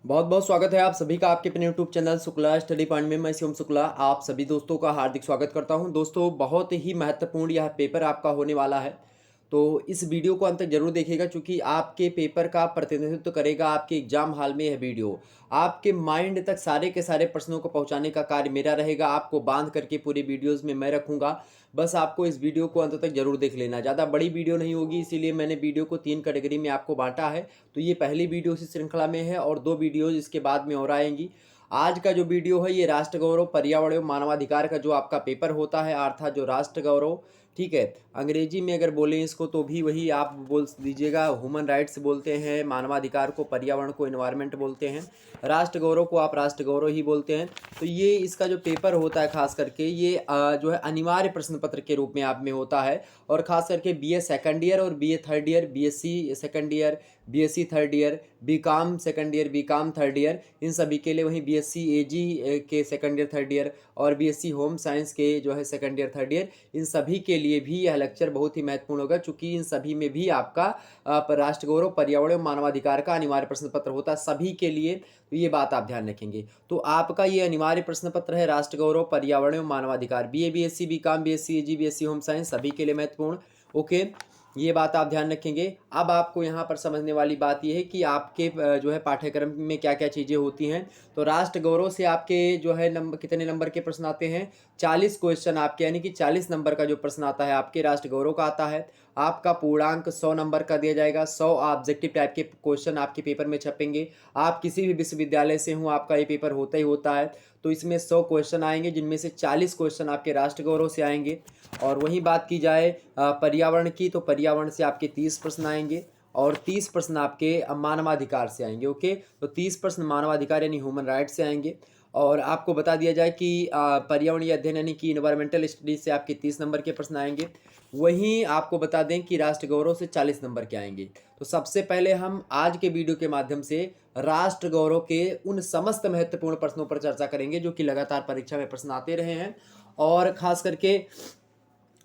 बहुत बहुत स्वागत है आप सभी का आपके अपने YouTube channel Shukla study point में। मैं शिवम शुक्ला आप सभी दोस्तों का हार्दिक स्वागत करता हूं। दोस्तों बहुत ही महत्वपूर्ण यह पेपर आपका होने वाला है, तो इस वीडियो को अंत तक जरूर देखिएगा क्योंकि आपके पेपर का प्रतिनिधित्व करेगा आपके एग्जाम हॉल में। यह वीडियो आपके माइंड तक सारे के सारे प्रश्नों को पहुंचाने का कार्य मेरा रहेगा। आपको बांध करके पूरी वीडियोस में मैं रखूंगा। बस आपको इस वीडियो को अंत तक जरूर देख लेना। ज़्यादा बड़ी वीडियो नहीं होगी, इसीलिए मैंने वीडियो को 3 कैटेगरी में आपको बांटा है। तो ये पहली वीडियो इसी श्रृंखला में है और 2 वीडियोज़ इसके बाद में और आएँगी। आज का जो वीडियो है ये राष्ट्र गौरव, पर्यावरण एवं मानवाधिकार का जो आपका पेपर होता है, अर्थात जो राष्ट्र गौरव, ठीक है। अंग्रेजी में अगर बोलें इसको तो भी वही आप बोल दीजिएगा। ह्यूमन राइट्स बोलते हैं, मानवाधिकार को, पर्यावरण को एनवायरनमेंट बोलते हैं, राष्ट्र गौरव को आप राष्ट्र गौरव ही बोलते हैं। तो ये इसका जो पेपर होता है खास करके ये जो है अनिवार्य प्रश्न पत्र के रूप में आप में होता है। और खास करके बीए सेकंड ईयर और BA third year, BSc second year, BSc third year, BCom second year, BCom third year, इन सभी के लिए, वहीं बीएससी एजी के सेकंड ईयर थर्ड ईयर और बीएससी होम साइंस के जो है सेकंड ईयर थर्ड ईयर, इन सभी के लिए भी यह लेक्चर बहुत ही महत्वपूर्ण होगा क्योंकि इन सभी में भी आपका राष्ट्र गौरव, पर्यावरण एवं मानवाधिकार का अनिवार्य प्रश्न पत्र होता है सभी के लिए। तो ये बात आप ध्यान रखेंगे। तो आपका ये अनिवार्य प्रश्न पत्र है राष्ट्र गौरव, पर्यावरण एवं मानवाधिकार, बीए, बीएससी, बीकॉम, बीएससी एजी, बीएससी होम साइंस, सभी के लिए महत्वपूर्ण। ओके, ये बात आप ध्यान रखेंगे। अब आपको यहाँ पर समझने वाली बात यह है कि आपके जो है पाठ्यक्रम में क्या क्या चीज़ें होती हैं। तो राष्ट्र गौरव से आपके जो है नंबर, कितने नंबर के प्रश्न आते हैं? 40 क्वेश्चन आपके, यानी कि 40 नंबर का जो प्रश्न आता है आपके राष्ट्र गौरव का आता है। आपका पूर्णांक 100 नंबर का दिया जाएगा। 100 ऑब्जेक्टिव टाइप के क्वेश्चन आपके पेपर में छपेंगे। आप किसी भी विश्वविद्यालय से हों, आपका ये पेपर होता ही होता है। तो इसमें 100 क्वेश्चन आएंगे जिनमें से 40 क्वेश्चन आपके राष्ट्र गौरव से आएंगे। और वहीं बात की जाए पर्यावरण की, तो पर्यावरण से आपके 30 प्रश्न आएंगे और 30 प्रश्न आपके मानवाधिकार से आएंगे। ओके, तो 30 प्रश्न मानवाधिकार यानी ह्यूमन राइट से आएंगे। और आपको बता दिया जाए कि पर्यावरणीय अध्ययन यानी कि इन्वायरमेंटल स्टडीज से आपके 30 नंबर के प्रश्न आएंगे। वहीं आपको बता दें कि राष्ट्र गौरव से 40 नंबर के आएंगे। तो सबसे पहले हम आज के वीडियो के माध्यम से राष्ट्र गौरव के उन समस्त महत्वपूर्ण प्रश्नों पर चर्चा करेंगे जो कि लगातार परीक्षा में प्रश्न आते रहे हैं और खास करके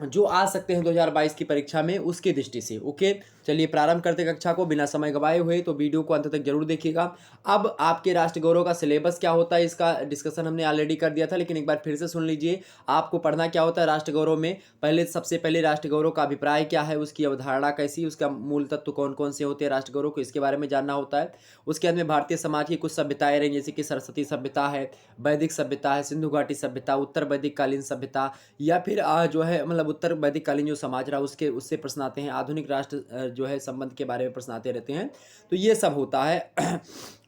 जो आ सकते हैं 2022 की परीक्षा में, उसकी दृष्टि से। ओके, चलिए प्रारंभ करते कक्षा को बिना समय गवाए हुए। तो वीडियो को अंत तक जरूर देखिएगा। अब आपके राष्ट्र गौरव का सिलेबस क्या होता है इसका डिस्कशन हमने ऑलरेडी कर दिया था, लेकिन एक बार फिर से सुन लीजिए। आपको पढ़ना क्या होता है राष्ट्र गौरव में। पहले सबसे पहले राष्ट्र गौरव का अभिप्राय क्या है, उसकी अवधारणा कैसी, उसका मूल तत्व कौन कौन से होते हैं राष्ट्र गौरव को, इसके बारे में जानना होता है। उसके बाद में भारतीय समाज की कुछ सभ्यताएं रही, जैसे कि सरस्वती सभ्यता है, वैदिक सभ्यता है, सिंधु घाटी सभ्यता, उत्तर वैदिक कालीन सभ्यता, या फिर जो है मतलब उत्तर वैदिक कालीन जो समाज रहा उसके उससे प्रश्न आते हैं। आधुनिक राष्ट्र जो है संबंध के बारे में प्रश्न आते रहते हैं। तो ये सब होता है।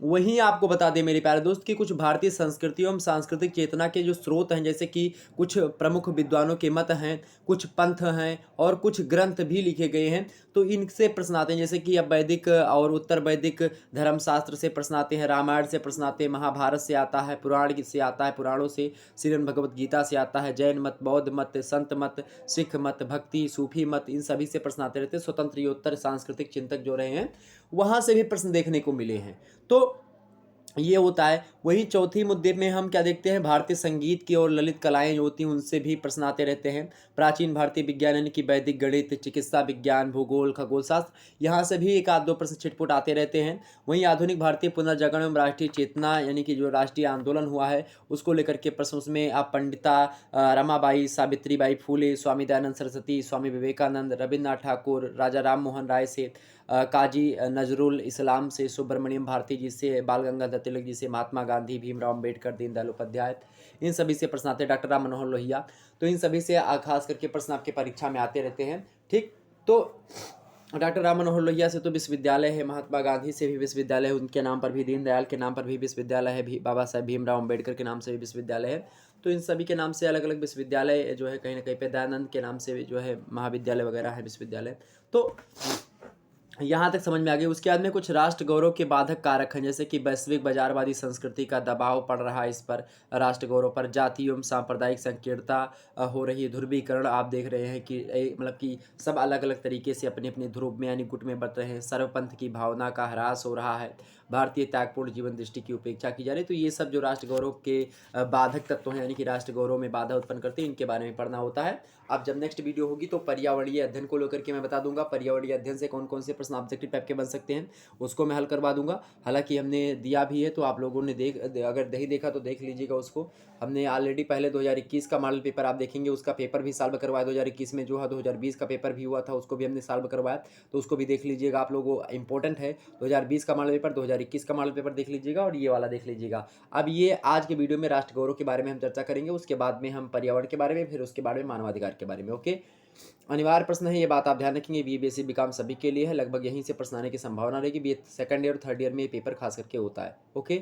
वहीं आपको बता दें मेरे प्यारे दोस्त कि कुछ भारतीय संस्कृति एवं सांस्कृतिक चेतना के जो स्रोत हैं, जैसे कि कुछ प्रमुख विद्वानों के मत हैं, कुछ पंथ हैं और कुछ ग्रंथ भी लिखे गए हैं। तो इनसे प्रश्न आते हैं, जैसे कि अब वैदिक और उत्तर वैदिक धर्मशास्त्र से प्रश्न आते हैं, रामायण से प्रश्न आते हैं, महाभारत से आता है, पुराण से आता है, पुराणों से, श्रीमद् भगवत गीता से आता है, जैन मत, बौद्ध मत, संत मत, सिख मत, भक्ति, सूफी मत, इन सभी से प्रश्न आते रहते हैं। स्वतंत्र सांस्कृतिक चिंतक जो रहे हैं वहां से भी प्रश्न देखने को मिले हैं। तो ये होता है। वही चौथी मुद्दे में हम क्या देखते हैं, भारतीय संगीत की और ललित कलाएं जो होती हैं उनसे भी प्रश्न आते रहते हैं। प्राचीन भारतीय विज्ञान यानी कि वैदिक गणित, चिकित्सा विज्ञान, भूगोल, खगोल शास्त्र, यहाँ से भी एक आध दो प्रश्न छिटपुट आते रहते हैं। वहीं आधुनिक भारतीय पुनर्जागरण एवं राष्ट्रीय चेतना यानी कि जो राष्ट्रीय आंदोलन हुआ है उसको लेकर के प्रश्न, उसमें आप पंडिता रमाबाई, सावित्रीबाई फूले, स्वामी दयानंद सरस्वती, स्वामी विवेकानंद, रविन्द्रनाथ ठाकुर, राजा राम मोहन राय से, काजी नजरुल इस्लाम से, सुब्रमण्यम भारती जी से, बाल गंगाधर तिलक जी से, महात्मा गांधी, भीमराव अम्बेडकर, दीनदयाल उपाध्याय, इन सभी से प्रश्न आते हैं, डॉक्टर राम मनोहर लोहिया। तो इन सभी से खास करके प्रश्न आपके परीक्षा में आते रहते हैं। ठीक, तो डॉक्टर राम मनोहर लोहिया से तो विश्वविद्यालय है, महात्मा गांधी से भी विश्वविद्यालय है, उनके नाम पर भी, दीनदयाल के नाम पर भी विश्वविद्यालय है, बाबा साहेब भीमराव अम्बेडकर के नाम से भी विश्वविद्यालय है। तो इन सभी के नाम से अलग अलग विश्वविद्यालय जो है, कहीं ना कहीं पे दयानंद के नाम से जो है महाविद्यालय वगैरह है, विश्वविद्यालय। तो यहाँ तक समझ में आ गई। उसके बाद में कुछ राष्ट्र गौरव के बाधक कारक हैं, जैसे कि वैश्विक बाजारवादी संस्कृति का दबाव पड़ रहा है इस पर, राष्ट्र गौरव पर, जाति एवं सांप्रदायिक संकीर्णता हो रही है, ध्रुवीकरण आप देख रहे हैं कि मतलब कि सब अलग अलग तरीके से अपने अपने ध्रुव में यानी गुट में बट रहे हैं, सर्वपंथ की भावना का ह्रास हो रहा है, भारतीय त्यागपूर्ण जीवन दृष्टि की उपेक्षा की जा रही है। तो ये सब जो राष्ट्र गौरव के बाधक तत्व हैं, यानी कि राष्ट्र गौरव में बाधा उत्पन्न करते हैं, इनके बारे में पढ़ना होता है। अब जब नेक्स्ट वीडियो होगी तो पर्यावरणीय अध्ययन को लेकर के मैं बता दूंगा, पर्यावरणीय अध्ययन से कौन कौन से प्रश्न ऑब्जेक्टिव टाइप के बन सकते हैं उसको मैं हल करवा दूंगा। हालांकि हमने दिया भी है, तो आप लोगों ने अगर नहीं देखा तो देख लीजिएगा उसको। हमने ऑलरेडी पहले 2021 का मॉडल पेपर आप देखेंगे, उसका पेपर भी सॉल्व करवाया 2021 में, जो है 2020 का पेपर भी हुआ था उसको भी हमने सॉल्व करवाया, तो उसको भी देख लीजिएगा आप लोगों। इंपॉर्टेंट है 2020 का मॉडल पेपर, 2021 का मॉडल पेपर देख लीजिएगा और ये वाला देख लीजिएगा। अब ये आज के वीडियो में राष्ट्र गौरव के बारे में हम चर्चा करेंगे, उसके बाद में हम पर्यावरण के बारे में, फिर उसके बारे में मानवाधिकार के बारे में। ओके, अनिवार्य प्रश्न है, ये बात आप ध्यान रखेंगे। बी बेसिक बीकॉम सभी के लिए है, लगभग यहीं से प्रश्न आने की संभावना रहेगी। बी सेकंड ईयर और थर्ड ईयर में ये पेपर खास करके होता है। ओके,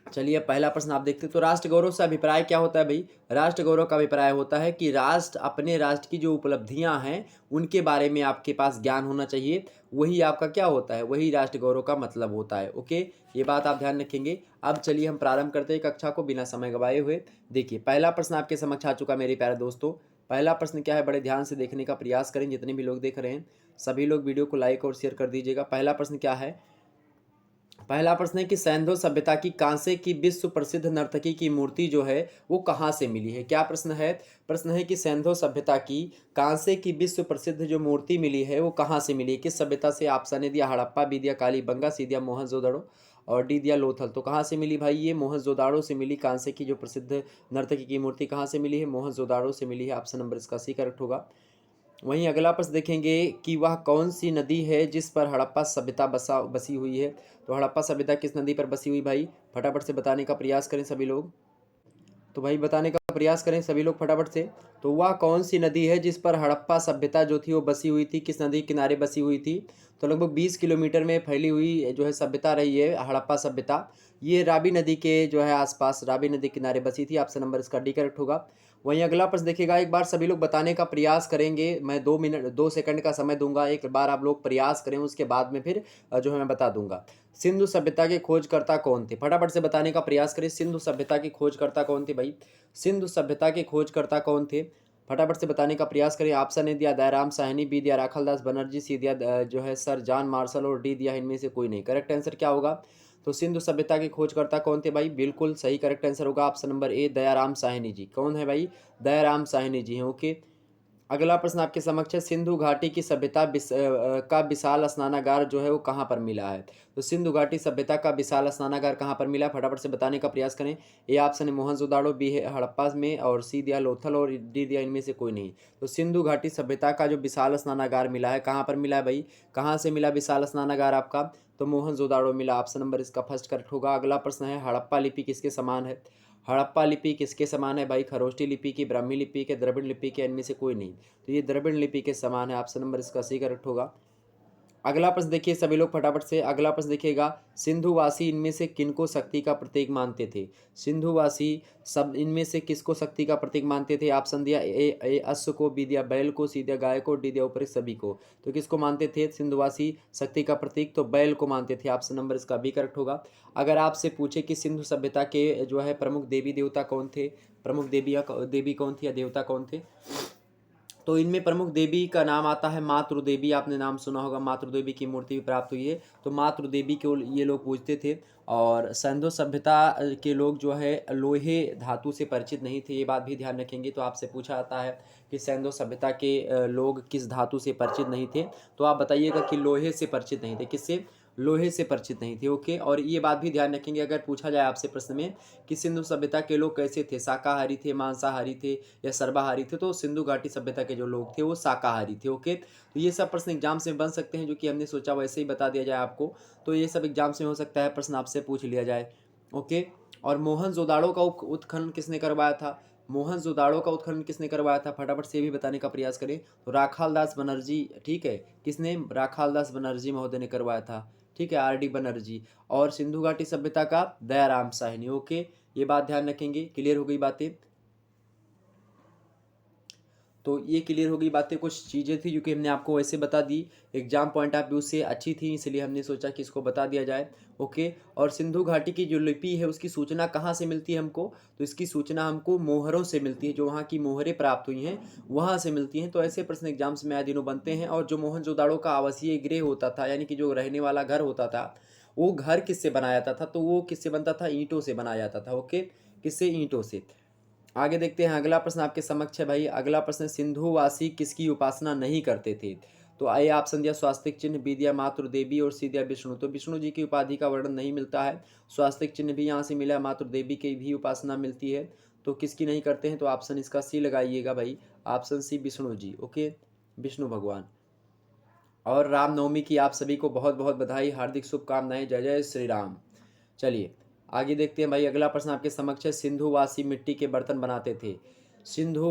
चलिए अब पहला प्रश्न आप देखते हैं। तो राष्ट्र गौरव से अभिप्राय क्या होता है भाई? राष्ट्र गौरव का अभिप्राय होता है कि अपने राष्ट्र की जो उपलब्धियां हैं उनके बारे में आपके पास ज्ञान होना चाहिए, वही आपका क्या होता है, वही राष्ट्र गौरव का मतलब होता है। ओके, ये बात आप ध्यान रखेंगे। अब चलिए हम प्रारंभ करते हैं कक्षा को बिना समय गवाए हुए। देखिए पहला प्रश्न आपके समक्ष आ चुका मेरे प्यारे दोस्तों। पहला प्रश्न क्या है, बड़े ध्यान से देखने का प्रयास करें। जितने भी लोग देख रहे हैं सभी लोग वीडियो को लाइक और शेयर कर दीजिएगा। पहला प्रश्न क्या है? पहला प्रश्न है कि सैंधव सभ्यता की कांसे की विश्व प्रसिद्ध नर्तकी की मूर्ति जो है वो कहाँ से मिली है? क्या प्रश्न है? प्रश्न है कि सैंधव सभ्यता की कांसे की विश्व प्रसिद्ध जो मूर्ति मिली है वो कहाँ से मिली है, किस सभ्यता से? ऑप्शन ने दिया हड़प्पा, बी दिया कालीबंगा, सी दिया मोहनजोदड़ो और डी दिया लोथल। तो कहाँ से मिली भाई? ये मोहनजोदाड़ो से मिली। कांसे की जो प्रसिद्ध नर्तकी की मूर्ति कहाँ से मिली है? मोहनजोदाड़ो से मिली है। ऑप्शन नंबर इसका सी करेक्ट होगा। वहीं अगला प्रश्न देखेंगे कि वह कौन सी नदी है जिस पर हड़प्पा सभ्यता बसी हुई है? तो हड़प्पा सभ्यता किस नदी पर बसी हुई भाई? फटाफट से बताने का प्रयास करें सभी लोग। तो भाई बताने का प्रयास करें सभी लोग फटाफट से। तो वह कौन सी नदी है जिस पर हड़प्पा सभ्यता जो थी वो बसी हुई थी, किस नदी के किनारे बसी हुई थी? तो लगभग 20 किलोमीटर में फैली हुई जो है सभ्यता रही है हड़प्पा सभ्यता, ये रावी नदी के जो है आसपास, रावी नदी के किनारे बसी थी। ऑप्शन नंबर इसका डी करेक्ट होगा। वहीं अगला प्रश्न देखिएगा, एक बार सभी लोग बताने का प्रयास करेंगे। मैं 2 सेकंड का समय दूंगा, एक बार आप लोग प्रयास करें, उसके बाद में फिर जो है मैं बता दूंगा। सिंधु सभ्यता के खोजकर्ता कौन थे? फटाफट से बताने का प्रयास करें। सिंधु सभ्यता के खोजकर्ता कौन थे भाई? सिंधु सभ्यता के खोजकर्ता कौन थे? फटाफट से बताने का प्रयास करें। ऑप्शन ए दिया दयाराम साहनी, बी दिया राखालदास बनर्जी, सी दिया जो है सर जॉन मार्शल और डी दिया इनमें से कोई नहीं। करेक्ट आंसर क्या होगा? तो सिंधु सभ्यता के खोजकर्ता कौन थे भाई? बिल्कुल सही करेक्ट आंसर होगा option number a Dayaram Sahni ji. कौन है भाई? दयाराम साहनी जी हैं। ओके, अगला प्रश्न आपके समक्ष है, सिंधु घाटी की सभ्यता का विशाल स्नानागार जो है वो कहाँ पर मिला है? तो सिंधु घाटी सभ्यता का विशाल स्नानागार कहाँ पर मिला है? फटाफट से बताने का प्रयास करें। ए ऑप्शन है मोहनजोदाड़ो, बी है हड़प्पा में और सी दिया लोथल और डी दिया इनमें से कोई नहीं। तो सिंधु घाटी सभ्यता का जो विशाल स्नानागार मिला है कहाँ पर मिला है भाई? कहाँ से मिला विशाल स्नानागार आपका? तो मोहनजोदाड़ो मिला। ऑप्शन नंबर इसका फर्स्ट करेक्ट होगा। अगला प्रश्न है, हड़प्पा लिपि किसके समान है? हड़प्पा लिपि किसके समान है भाई? खरोष्टी लिपि की, ब्राह्मी लिपि के, द्रविड़ लिपि के, इनमें से कोई नहीं। तो ये द्रविड़ लिपि के समान है। ऑप्शन नंबर इसका सी करेक्ट होगा। अगला प्रश्न देखिए सभी लोग फटाफट से। अगला प्रश्न देखिएगा, सिंधुवासी इनमें से किनको शक्ति का प्रतीक मानते थे? सिंधुवासी सब इनमें से किसको शक्ति का प्रतीक मानते थे? ऑप्शन दिया ए अश्व को, बी दिया बैल को, सी दिया गाय को, डी दिया उपरोक्त सभी को। तो किसको मानते थे सिंधुवासी शक्ति का प्रतीक? तो बैल को मानते थे। ऑप्शन नंबर इसका बी करेक्ट होगा। अगर आपसे पूछे कि सिंधु सभ्यता के जो है प्रमुख देवी देवता कौन थे, प्रमुख देवी कौन थी या देवता कौन थे, तो इनमें प्रमुख देवी का नाम आता है मातृ देवी। आपने नाम सुना होगा, मातृ देवी की मूर्ति भी प्राप्त हुई है। तो मातृ देवी को ये लोग पूजते थे। और सिंधु सभ्यता के लोग जो है लोहे धातु से परिचित नहीं थे, ये बात भी ध्यान रखेंगे। तो आपसे पूछा जाता है कि सिंधु सभ्यता के लोग किस धातु से परिचित नहीं थे, तो आप बताइएगा कि लोहे से परिचित नहीं थे। किससे? लोहे से परिचित नहीं थे। ओके, और ये बात भी ध्यान रखेंगे, अगर पूछा जाए आपसे प्रश्न में कि सिंधु सभ्यता के लोग कैसे थे, शाकाहारी थे, मांसाहारी थे या सर्वाहारी थे, तो सिंधु घाटी सभ्यता के जो लोग थे वो शाकाहारी थे। ओके, तो ये सब प्रश्न एग्जाम से बन सकते हैं, जो कि हमने सोचा वैसे ही बता दिया जाए आपको। तो ये सब एग्जाम से हो सकता है प्रश्न आपसे पूछ लिया जाए। ओके, और मोहनजोदाड़ो का उत्खनन किसने करवाया था? मोहनजोदाड़ो का उत्खनन किसने करवाया था? फटाफट से भी बताने का प्रयास करें। तो राखालदास बनर्जी, ठीक है, किसने? राखालदास बनर्जी महोदय ने करवाया था। ठीक है, आर डी बनर्जी। और सिंधु घाटी सभ्यता का दयाराम साहनी। ओके, ये बात ध्यान रखेंगे। क्लियर हो गई बातें? तो ये क्लियर हो गई बातें। कुछ चीज़ें थी जो कि हमने आपको वैसे बता दी, एग्जाम पॉइंट ऑफ व्यू से अच्छी थी, इसलिए हमने सोचा कि इसको बता दिया जाए। ओके, और सिंधु घाटी की जो लिपि है उसकी सूचना कहाँ से मिलती है हमको? तो इसकी सूचना हमको मोहरों से मिलती है, जो वहाँ की मोहरें प्राप्त हुई हैं वहाँ से मिलती हैं। तो ऐसे प्रश्न एग्जाम्स में आए दिनों बनते हैं। और जो मोहनजोदाड़ो का आवासीय गृह होता था, यानी कि जो रहने वाला घर होता था, वो घर किससे बनाया जाता था, तो वो किससे बनता था, ईंटों से बनाया जाता था। ओके, किससे, ईंटों से। आगे देखते हैं, अगला प्रश्न आपके समक्ष है भाई। अगला प्रश्न, सिंधुवासी किसकी उपासना नहीं करते थे। तो ए ऑप्शन दिया स्वास्तिक चिन्ह, बी दिया मातृ देवी और सी दिया विष्णु। तो विष्णु जी की उपाधि का वर्णन नहीं मिलता है, स्वास्तिक चिन्ह भी यहाँ से मिला, मातृ देवी की भी उपासना मिलती है, तो किसकी नहीं करते हैं, तो ऑप्शन इसका सी लगाइएगा भाई, option C Vishnu ji. Okay, Vishnu भगवान। और रामनवमी की आप सभी को बहुत बहुत बधाई, हार्दिक शुभकामनाएं, जय जय श्री राम। चलिए आगे देखते हैं भाई। अगला प्रश्न आपके समक्ष है, सिंधुवासी मिट्टी के बर्तन बनाते थे। सिंधु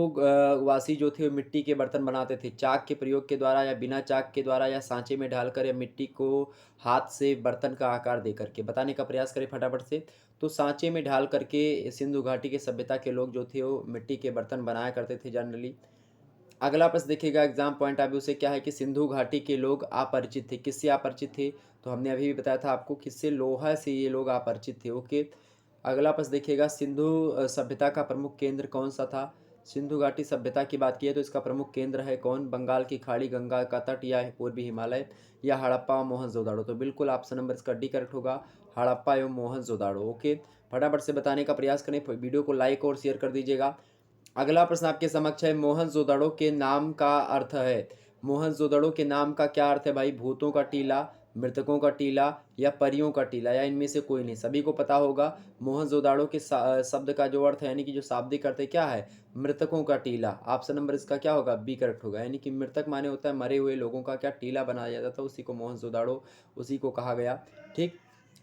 वासी जो थे वो मिट्टी के बर्तन बनाते थे, चाक के प्रयोग के द्वारा या बिना चाक के द्वारा, या सांचे में ढालकर, या मिट्टी को हाथ से बर्तन का आकार दे करके। बताने का प्रयास करें फटाफट से। तो सांचे में ढाल करके सिंधु घाटी के सभ्यता के लोग जो थे वो मिट्टी के बर्तन बनाया करते थे जनरली। अगला प्रश्न देखिएगा, एग्जाम पॉइंट ऑफ व्यू से क्या है कि सिंधु घाटी के लोग अपरिचित थे। किससे अपरिचित थे, तो हमने अभी भी बताया था आपको, किससे, लोहा से ये लोग अपरिचित थे। ओके, अगला प्रश्न देखिएगा, सिंधु सभ्यता का प्रमुख केंद्र कौन सा था। सिंधु घाटी सभ्यता की बात की है तो इसका प्रमुख केंद्र है कौन, बंगाल की खाड़ी, गंगा का तट, या पूर्वी हिमालय, या हड़प्पा मोहनजोदाड़ो। तो बिल्कुल ऑप्शन नंबर इसका डी करेक्ट होगा, हड़प्पा एवं मोहनजोदाड़ो। ओके, फटाफट से बताने का प्रयास करें, वीडियो को लाइक और शेयर कर दीजिएगा। अगला प्रश्न आपके समक्ष है, मोहनजोदड़ो के नाम का अर्थ है। मोहनजोदड़ो के नाम का क्या अर्थ है भाई, भूतों का टीला, मृतकों का टीला, या परियों का टीला, या इनमें से कोई नहीं। सभी को पता होगा मोहनजोदड़ो के शब्द का जो अर्थ है, यानी कि जो शाब्दिक अर्थ है क्या है, मृतकों का टीला। ऑप्शन नंबर इसका क्या होगा, बी करेक्ट होगा। यानी कि मृतक माने होता है मरे हुए लोगों का क्या टीला बनाया जाता था, उसी को मोहनजोदड़ो उसी को कहा गया। ठीक,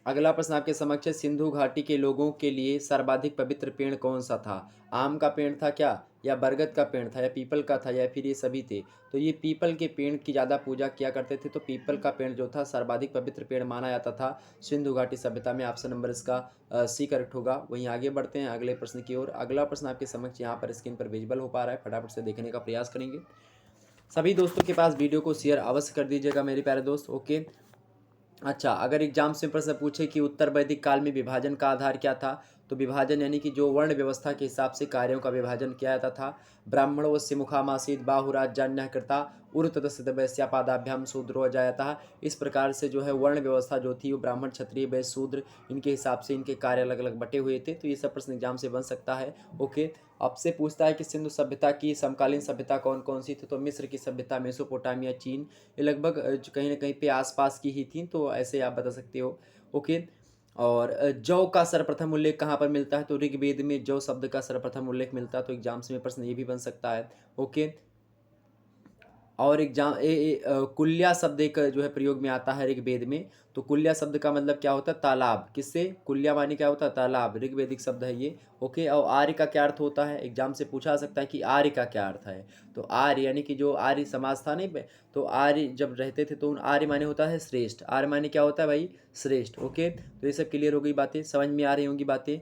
अगला प्रश्न आपके समक्ष है, सिंधु घाटी के लोगों के लिए सर्वाधिक पवित्र पेड़ कौन सा था। आम का पेड़ था क्या, या बरगद का पेड़ था, या पीपल का था, या फिर ये सभी थे। तो ये पीपल के पेड़ की ज़्यादा पूजा किया करते थे, तो पीपल का पेड़ जो था सर्वाधिक पवित्र पेड़ माना जाता था सिंधु घाटी सभ्यता में। ऑप्शन नंबर इसका सी करेक्ट होगा। वहीं आगे बढ़ते हैं अगले प्रश्न की ओर। अगला प्रश्न आपके समक्ष यहाँ पर स्क्रीन पर विजिबल हो पा रहा है, फटाफट से देखने का प्रयास करेंगे। सभी दोस्तों के पास वीडियो को शेयर अवश्य कर दीजिएगा मेरे प्यारे दोस्त। ओके, अच्छा, अगर एग्जाम से प्रश्न पूछे कि उत्तर वैदिक काल में विभाजन का आधार क्या था, तो विभाजन यानी कि जो वर्ण व्यवस्था के हिसाब से कार्यों का विभाजन किया जाता था। ब्राह्मण वस्य मुखामासीत बाहुराज्यान्य कृता उर्तदस्त वैश्यापादाभ्याम शूद्रो जायता। इस प्रकार से जो है वर्ण व्यवस्था जो थी वो ब्राह्मण, क्षत्रिय, वैश्य, शूद्र, इनके हिसाब से इनके कार्य अलग अलग बटे हुए थे। तो ये सब प्रश्न एग्जाम से बन सकता है। ओके, आपसे पूछता है कि सिंधु सभ्यता की समकालीन सभ्यता कौन कौन सी थी, तो मिस्र की सभ्यता, मेसोपोटामिया, चीन, ये लगभग कहीं ना कहीं पे आसपास की ही थी, तो ऐसे आप बता सकते हो। ओके, और जौ का सर्वप्रथम उल्लेख कहाँ पर मिलता है, तो ऋग्वेद में जौ शब्द का सर्वप्रथम उल्लेख मिलता है। तो एग्जाम्स में प्रश्न ये भी बन सकता है। ओके, और एग्जाम कुल्या शब्द एक जो है प्रयोग में आता है ऋग्वेद में। तो कुल्या शब्द का मतलब क्या होता है, तालाब। किससे, कुल्या माने क्या होता है, तालाब, ऋग्वेदिक शब्द है ये। ओके, और आर्य का क्या अर्थ होता है, एग्जाम से पूछा जा सकता है कि आर्य का क्या अर्थ है। तो आर्य यानी कि जो आर्य समाज था नहीं, तो आर्य जब रहते थे तो आर्य माने होता है श्रेष्ठ। आर्य माने क्या होता है भाई, श्रेष्ठ। ओके, तो ये सब क्लियर हो गई बातें, समझ में आ रही होंगी बातें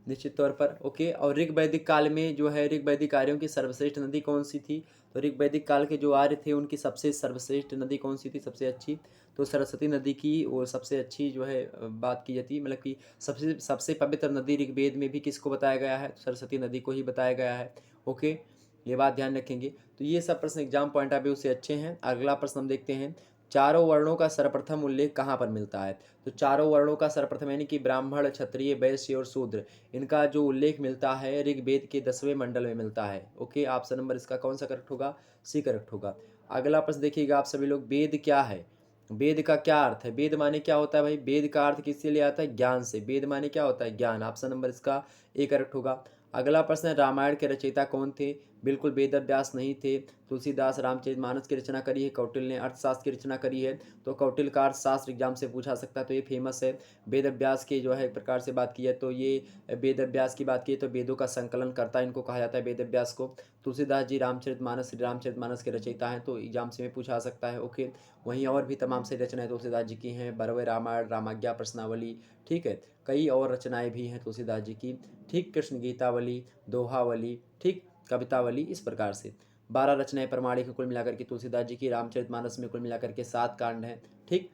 निश्चित तौर पर। ओके, और ऋग्वैदिक काल में जो है ऋग्वैदिक आर्यों की सर्वश्रेष्ठ नदी कौन सी थी, तो ऋग्वैदिक काल के जो आर्य थे उनकी सबसे सर्वश्रेष्ठ नदी कौन सी थी, सबसे अच्छी, तो सरस्वती नदी की वो सबसे अच्छी जो है बात की जाती है, मतलब कि सबसे सबसे पवित्र नदी ऋग्वेद में भी किसको बताया गया है, तो सरस्वती नदी को ही बताया गया है। ओके, ये बात ध्यान रखेंगे। तो ये सब प्रश्न एग्जाम पॉइंट ऑफ व्यू से अच्छे हैं। अगला प्रश्न हम देखते हैं, चारों वर्णों का सर्वप्रथम उल्लेख कहाँ पर मिलता है। तो चारों वर्णों का सर्वप्रथम यानी कि ब्राह्मण, क्षत्रिय, वैश्य और शूद्र, इनका जो उल्लेख मिलता है ऋग्वेद के 10वें मंडल में मिलता है। ओके, ऑप्शन नंबर इसका कौन सा करेक्ट होगा, सी करेक्ट होगा। अगला प्रश्न देखिएगा आप सभी लोग, वेद क्या है, वेद का क्या अर्थ है। वेद माने क्या होता है भाई, वेद का अर्थ किससे लिया आता है, ज्ञान से। वेद माने क्या होता है, ज्ञान। ऑप्शन नंबर इसका ए करेक्ट होगा। अगला प्रश्न है, रामायण के रचयिता कौन थे। बिल्कुल वेद व्यास नहीं थे, तुलसीदास रामचरितमानस की रचना करी है, कौटिल्य ने अर्थशास्त्र की रचना करी है। तो कौटिल्य का अर्थशास्त्र एग्जाम से पूछा सकता है, तो ये फेमस है। वेद व्यास की जो है एक प्रकार से बात की है, तो ये वेद व्यास की बात की है तो वेदों का संकलन करता है, इनको कहा जाता है वेद व्यास को। तुलसीदास जी रामचरितमानस, श्री रामचरितमानस के रचयिता हैं, तो एग्जाम से में पूछा सकता है। ओके, वहीं और भी तमाम से रचनाएं तुलसीदास जी की हैं, बरवे रामायण, रामाज्ञा प्रश्नावली, ठीक है, कई और रचनाएं भी हैं तुलसीदास जी की। ठीक, कृष्ण गीतावली, दोहावली, ठीक, कवितावली, इस प्रकार से 12 रचनाएं प्रमाणिक कुल मिलाकर के तुलसीदास जी की। रामचरितमानस में कुल मिलाकर के 7 कांड हैं। ठीक,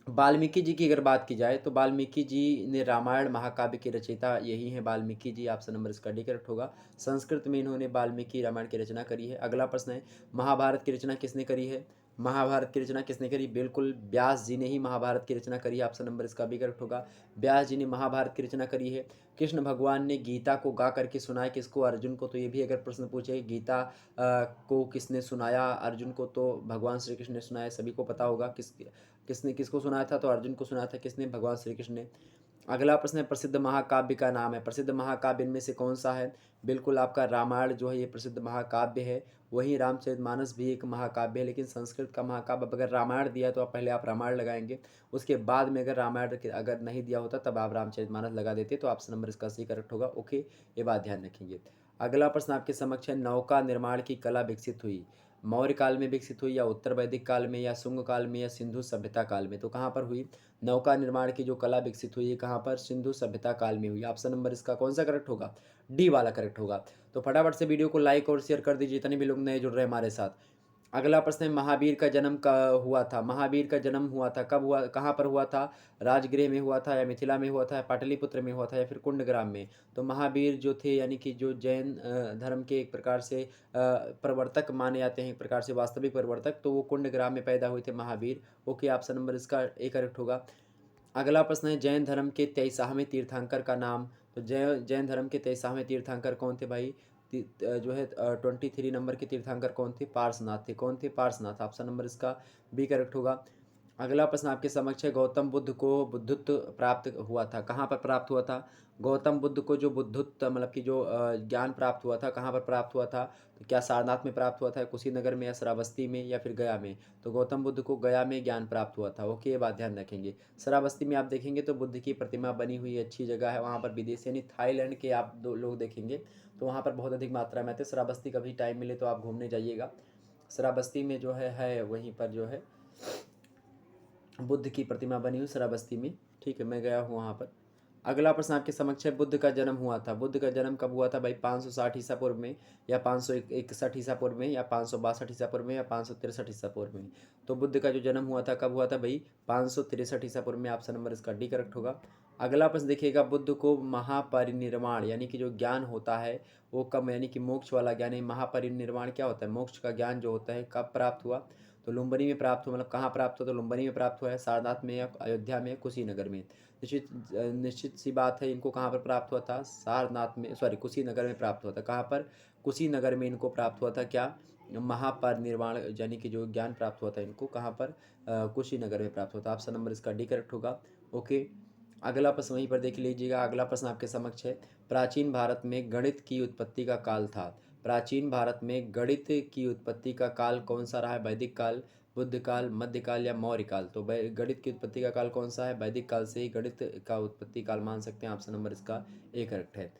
वाल्मीकि जी की अगर बात की जाए तो वाल्मीकि जी ने रामायण महाकाव्य के रचयिता यही हैं वाल्मीकि जी। ऑप्शन नंबर इसका डी करेक्ट होगा। संस्कृत में इन्होंने वाल्मीकि रामायण की रचना करी है। अगला प्रश्न है, महाभारत की रचना किसने करी है, महाभारत की रचना किसने करी? बिल्कुल व्यास जी ने ही महाभारत की रचना करी है। ऑप्शन नंबर इसका भी करेक्ट होगा। व्यास जी ने महाभारत की रचना करी है। कृष्ण भगवान ने गीता को गा करके सुनाया किसको? अर्जुन को। तो ये भी अगर प्रश्न पूछे गीता को किसने सुनाया अर्जुन को, तो भगवान श्री कृष्ण ने सुनाया। सभी को पता होगा किसने किसको सुनाया था, तो अर्जुन को सुनाया था। किसने? भगवान श्री कृष्ण ने। अगला प्रश्न है प्रसिद्ध महाकाव्य का नाम है। प्रसिद्ध महाकाव्य इनमें से कौन सा है? बिल्कुल आपका रामायण जो है ये प्रसिद्ध महाकाव्य है। वहीं रामचरितमानस भी एक महाकाव्य है, लेकिन संस्कृत का महाकाव्य। अब अगर रामायण दिया तो आप पहले आप रामायण लगाएंगे, उसके बाद में अगर रामायण अगर नहीं दिया होता तब आप रामचरितमानस लगा देते। तो ऑप्शन नंबर इसका सही करेक्ट होगा। ओके, ये बात ध्यान रखेंगे। अगला प्रश्न आपके समक्ष है, नौका निर्माण की कला विकसित हुई मौर्य काल में विकसित हुई, या उत्तर वैदिक काल में, या शुंग काल में, या सिंधु सभ्यता काल में? तो कहाँ पर हुई? नौका निर्माण की जो कला विकसित हुई है कहाँ पर? सिंधु सभ्यता काल में हुई। ऑप्शन नंबर इसका कौन सा करेक्ट होगा? डी वाला करेक्ट होगा। तो फटाफट से वीडियो को लाइक और शेयर कर दीजिए जितने भी लोग नए जुड़ रहे हैं हमारे साथ। अगला प्रश्न है, महावीर का जन्म कब हुआ था? महावीर का जन्म हुआ था कब हुआ, कहाँ पर हुआ था? राजगृह में हुआ था, या मिथिला में हुआ था, या पाटलिपुत्र में हुआ था, या फिर कुंडग्राम में? तो महावीर जो थे यानी कि जो जैन धर्म के एक प्रकार से प्रवर्तक माने जाते हैं, एक प्रकार से वास्तविक प्रवर्तक, तो वो कुंडग्राम में पैदा हुए थे महावीर। ओके, ऑप्शन नंबर इसका ए करेक्ट होगा। अगला प्रश्न है, जैन धर्म के 23वें तीर्थंकर का नाम? तो जैन धर्म के 23वें तीर्थंकर कौन थे भाई? जो है 23 नंबर के तीर्थंकर कौन थे? पार्श्वनाथ थे। कौन थे? पार्श्वनाथ। ऑप्शन नंबर इसका बी करेक्ट होगा। अगला प्रश्न आपके समक्ष है, गौतम बुद्ध को बुद्धत्व प्राप्त हुआ था, कहाँ पर प्राप्त हुआ था? गौतम बुद्ध को जो बुद्धत्व मतलब कि जो ज्ञान प्राप्त हुआ था कहाँ पर प्राप्त हुआ था? तो क्या सारनाथ में प्राप्त हुआ था, कुशीनगर में, या श्रावस्ती में, या फिर गया में? तो गौतम बुद्ध को गया में ज्ञान प्राप्त हुआ था। ओके, ये बात ध्यान रखेंगे। श्रावस्ती में आप देखेंगे तो बुद्ध की प्रतिमा बनी हुई अच्छी जगह है, वहाँ पर विदेशी यानी थाईलैंड के आप दो लोग देखेंगे तो वहाँ पर बहुत अधिक मात्रा में आते हैं। श्रावस्ती कभी टाइम मिले तो आप घूमने जाइएगा। श्रावस्ती में जो है वहीं पर जो है बुद्ध की प्रतिमा बनी हुई श्रावस्ती में। ठीक है, मैं गया हूँ वहाँ पर। अगला प्रश्न आपके समक्ष है, बुद्ध का जन्म हुआ था। बुद्ध का जन्म कब हुआ था भाई? 560 ईसा पूर्व में, या 561 ईसा पूर्व में, या 562 ईसा पूर्व में, या 563 ईसा पूर्व में? तो बुद्ध का जो जन्म हुआ था कब हुआ था भाई? 563 ईसा पूर्व में। ऑप्शन नंबर इसका डी करेक्ट होगा। अगला प्रश्न देखिएगा, बुद्ध को महापरिनिर्वाण यानी कि जो ज्ञान होता है वो कब, यानी कि मोक्ष वाला ज्ञान है। महापरिनिर्वाण क्या होता है? मोक्ष का ज्ञान जो होता है कब प्राप्त हुआ? तो लुम्बिनी में प्राप्त हुआ। मतलब कहाँ प्राप्त हुआ? तो लुम्बिनी में प्राप्त हुआ है, सारनाथ में, या अयोध्या में, कुशीनगर में? निश्चित सी बात है, इनको कहाँ पर प्राप्त हुआ था? सारनाथ में, सॉरी कुशीनगर में प्राप्त हुआ था। कहाँ पर? कुशीनगर में इनको प्राप्त हुआ था। क्या? महापरिनिर्वाण यानी कि जो ज्ञान प्राप्त हुआ था इनको कहाँ पर? कुशीनगर में प्राप्त हुआ था। ऑप्शन नंबर इसका डी करेक्ट होगा। ओके, अगला प्रश्न वहीं पर देख लीजिएगा। अगला प्रश्न आपके समक्ष है, प्राचीन भारत में गणित की उत्पत्ति का काल था। प्राचीन भारत में गणित की उत्पत्ति का काल कौन सा रहा है? वैदिक काल, बुद्ध काल, मध्यकाल, या मौर्य काल? तो गणित की उत्पत्ति का काल कौन सा है? वैदिक काल से ही गणित का उत्पत्ति काल मान सकते हैं। ऑप्शन नंबर इसका ए करेक्ट है।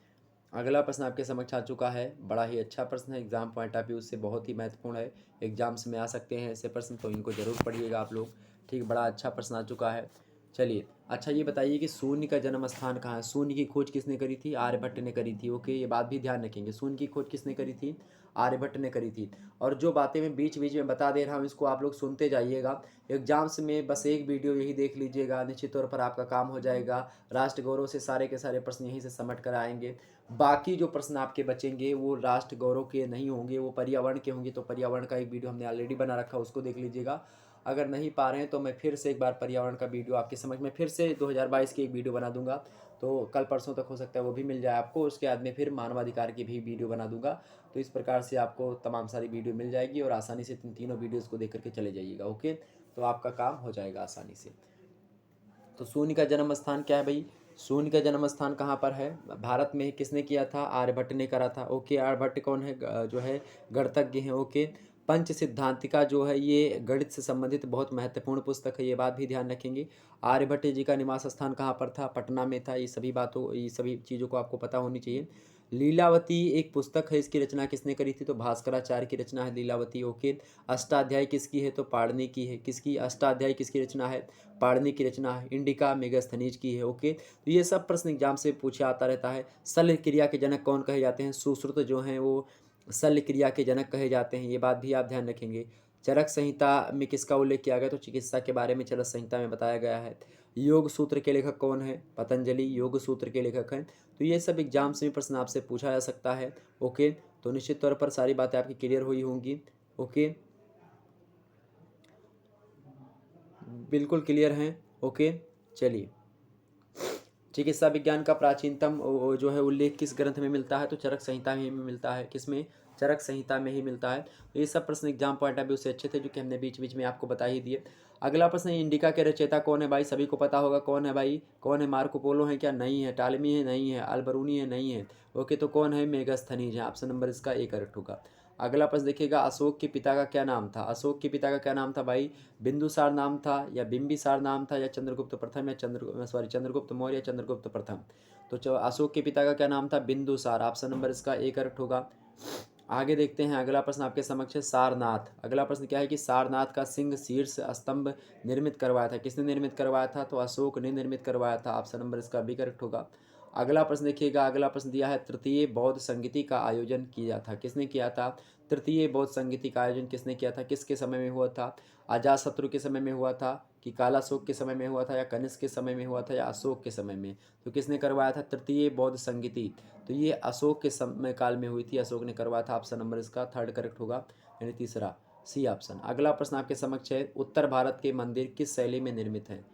अगला प्रश्न आपके समक्ष आ चुका है, बड़ा ही अच्छा प्रश्न है, एग्जाम पॉइंट ऑफ व्यू से बहुत ही महत्वपूर्ण है। एग्जाम्स में आ सकते हैं ऐसे प्रश्न, तो इनको जरूर पढ़िएगा आप लोग। ठीक, बड़ा अच्छा प्रश्न आ चुका है। चलिए, अच्छा ये बताइए कि शून्य का जन्म स्थान कहाँ है? शून्य की खोज किसने करी थी? आर्यभट्ट ने करी थी। ओके, ये बात भी ध्यान रखेंगे। शून्य की खोज किसने करी थी? आर्यभट्ट ने करी थी। और जो बातें मैं बीच बीच में बता दे रहा हूँ इसको आप लोग सुनते जाइएगा। एग्जाम्स में बस एक वीडियो यही देख लीजिएगा, निश्चित तौर पर आपका काम हो जाएगा। राष्ट्र गौरव से सारे के सारे प्रश्न यहीं से समझ कर आएंगे। बाकी जो प्रश्न आपके बचेंगे वो राष्ट्र गौरव के नहीं होंगे, वो पर्यावरण के होंगे। तो पर्यावरण का एक वीडियो हमने ऑलरेडी बना रखा है, उसको देख लीजिएगा। अगर नहीं पा रहे हैं तो मैं फिर से एक बार पर्यावरण का वीडियो आपके समझ में फिर से 2022 की एक वीडियो बना दूंगा। तो कल परसों तक हो सकता है वो भी मिल जाए आपको। उसके बाद में फिर मानवाधिकार की भी वीडियो बना दूंगा। तो इस प्रकार से आपको तमाम सारी वीडियो मिल जाएगी और आसानी से तीनों वीडियोज़ को देख करके चले जाइएगा। ओके, तो आपका काम हो जाएगा आसानी से। तो शून्य का जन्म स्थान क्या है भाई? शून्य का जन्म स्थान कहाँ पर है? भारत में किसने किया था? आर्यभट्ट ने करा था। ओके, आर्यभट्ट कौन है? जो है गणितज्ञ हैं। ओके, पंच सिद्धांतिका जो है ये गणित से संबंधित बहुत महत्वपूर्ण पुस्तक है, ये बात भी ध्यान रखेंगे। आर्यभट्ट जी का निवास स्थान कहाँ पर था? पटना में था। ये सभी चीज़ों को आपको पता होनी चाहिए। लीलावती एक पुस्तक है, इसकी रचना किसने करी थी? तो भास्कराचार्य की रचना है लीलावती। ओके, अष्टाध्यायी किसकी है? तो पाणिनि की है। किसकी? अष्टाध्यायी किसकी रचना है? पाणिनि की रचना है। इंडिका मेगास्थनीज की है। ओके, तो ये सब प्रश्न एग्जाम से पूछे आता रहता है। शल्य क्रिया के जनक कौन कहे जाते हैं? सुश्रुत जो हैं वो शल्य क्रिया के जनक कहे जाते हैं, ये बात भी आप ध्यान रखेंगे। चरक संहिता में किसका उल्लेख किया गया? तो चिकित्सा के बारे में चरक संहिता में बताया गया है। योग सूत्र के लेखक कौन है? पतंजलि योग सूत्र के लेखक हैं। तो ये सब एग्जाम्स में प्रश्न आपसे पूछा जा सकता है। ओके, तो निश्चित तौर पर सारी बातें आपकी क्लियर हुई होंगी। ओके, बिल्कुल क्लियर हैं। ओके, चलिए। चिकित्सा विज्ञान का प्राचीनतम जो है उल्लेख किस ग्रंथ में मिलता है? तो चरक संहिता में मिलता है। किसमें? चरक संहिता में ही मिलता है। तो ये सब प्रश्न एग्जाम पॉइंट ऑफ व्यू से अच्छे थे, जो कि हमने बीच बीच में आपको बता ही दिए। अगला प्रश्न, इंडिका के रचयिता कौन है भाई? सभी को पता होगा कौन है भाई, कौन है? मार्को पोलो है क्या? नहीं है। टालमी है? नहीं है। अल्बरूनी है? नहीं है। ओके, तो कौन है? मेगास्थनीज है। ऑप्शन नंबर इसका ए करेक्ट होगा। अगला प्रश्न देखिएगा, अशोक के पिता का क्या नाम था? अशोक के पिता का क्या नाम था भाई? बिंदुसार नाम था, या बिंबिसार नाम था, या चंद्रगुप्त प्रथम, या चंद्रगुप्त मौर्य, या चंद्रगुप्त प्रथम? तो अशोक के पिता का क्या नाम था? बिंदुसार। ऑप्शन नंबर इसका ए करेक्ट होगा। आगे देखते हैं, अगला प्रश्न आपके समक्ष है सारनाथ। अगला प्रश्न क्या है कि सारनाथ का सिंह शीर्ष स्तंभ निर्मित करवाया था? किसने निर्मित करवाया था? तो अशोक ने निर्मित करवाया था। ऑप्शन नंबर इसका बी करेक्ट होगा। अगला प्रश्न देखिएगा, अगला प्रश्न दिया है, तृतीय बौद्ध संगीति का आयोजन किया था? किसने किया था? तृतीय बौद्ध संगीति का आयोजन किसने किया था? किसके समय में हुआ था? अजातशत्रु के समय में हुआ था, कि कालाशोक के समय में हुआ था, या कनिष्क के समय में हुआ था, या अशोक के समय में? तो किसने करवाया था तृतीय बौद्ध संगीति? तो ये अशोक के समय काल में हुई थी, अशोक ने करवाया था। ऑप्शन नंबर इसका थर्ड करेक्ट होगा, यानी तीसरा, सी ऑप्शन। अगला प्रश्न आपके समक्ष है, उत्तर भारत के मंदिर किस शैली में निर्मित हैं?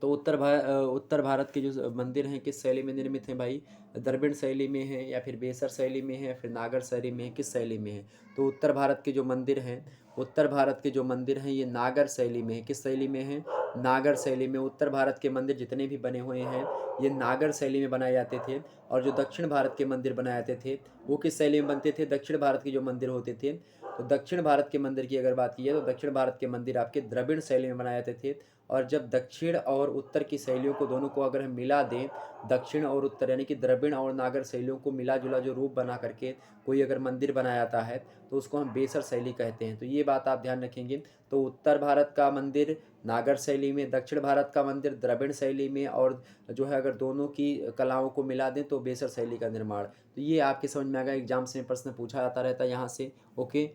तो उत्तर भारत के जो मंदिर हैं किस शैली में निर्मित हैं भाई? द्रविड़ शैली में है, या फिर बेसर शैली में है, या फिर नागर शैली में है? किस शैली में है? तो उत्तर भारत के जो मंदिर हैं, उत्तर भारत के जो मंदिर हैं ये नागर शैली में है। किस शैली में है? नागर शैली में। उत्तर भारत के मंदिर जितने भी बने हुए हैं ये नागर शैली में बनाए जाते थे। और जो दक्षिण भारत के मंदिर बनाए जाते थे वो किस शैली में बनते थे? दक्षिण भारत के जो मंदिर होते थे, तो दक्षिण भारत के मंदिर की अगर बात की जाए तो दक्षिण भारत के मंदिर आपके द्रविड़ शैली में बनाए जाते थे। और जब दक्षिण और उत्तर की शैलियों को दोनों को अगर हम मिला दें, दक्षिण और उत्तर यानी कि द्रविड़ और नागर शैलियों को मिला जुला जो रूप बना करके कोई अगर मंदिर बनाया जाता है तो उसको हम बेसर शैली कहते हैं। तो ये बात आप ध्यान रखेंगे। तो उत्तर भारत का मंदिर नागर शैली में, दक्षिण भारत का मंदिर द्रविड़ शैली में, और जो है अगर दोनों की कलाओं को मिला दें तो बेसर शैली का निर्माण। तो ये आपके समझ में आ गया, एग्जाम से प्रश्न पूछा जाता रहता है यहाँ से। ओके,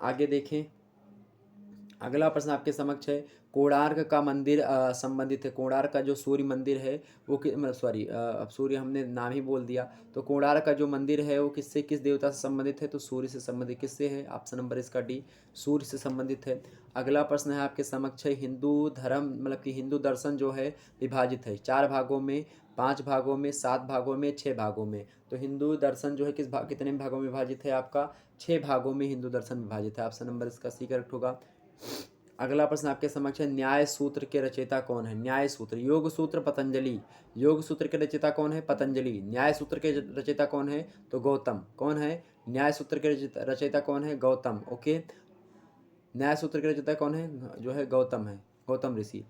आगे देखें। अगला प्रश्न आपके समक्ष है, कोणार्क का मंदिर संबंधित है। कोणार्क का जो सूर्य मंदिर है वो अब सूर्य हमने नाम ही बोल दिया। तो कोणार्क का जो मंदिर है वो किससे, किस देवता से संबंधित है? तो सूर्य से संबंधित। किससे है? ऑप्शन नंबर इसका डी, सूर्य से संबंधित है। अगला प्रश्न है आपके समक्ष है, हिंदू धर्म मतलब कि हिंदू दर्शन जो है विभाजित है 4 भागों में, 5 भागों में, 7 भागों में, 6 भागों में। तो हिंदू दर्शन जो है कितने भागों में विभाजित है? आपका 6 भागों में हिंदू दर्शन विभाजित है। ऑप्शन नंबर इसका सी करेक्ट होगा। अगला प्रश्न आपके समक्ष है, न्याय सूत्र के रचयिता कौन है? न्याय सूत्र, योग सूत्र पतंजलि। योग सूत्र के रचयिता कौन है? पतंजलि। न्याय सूत्र के रचयिता कौन है? तो गौतम। कौन है? न्याय सूत्र के रचयिता कौन है? गौतम। ओके, न्याय सूत्र के रचयिता कौन है? जो है गौतम है, गौतम ऋषि।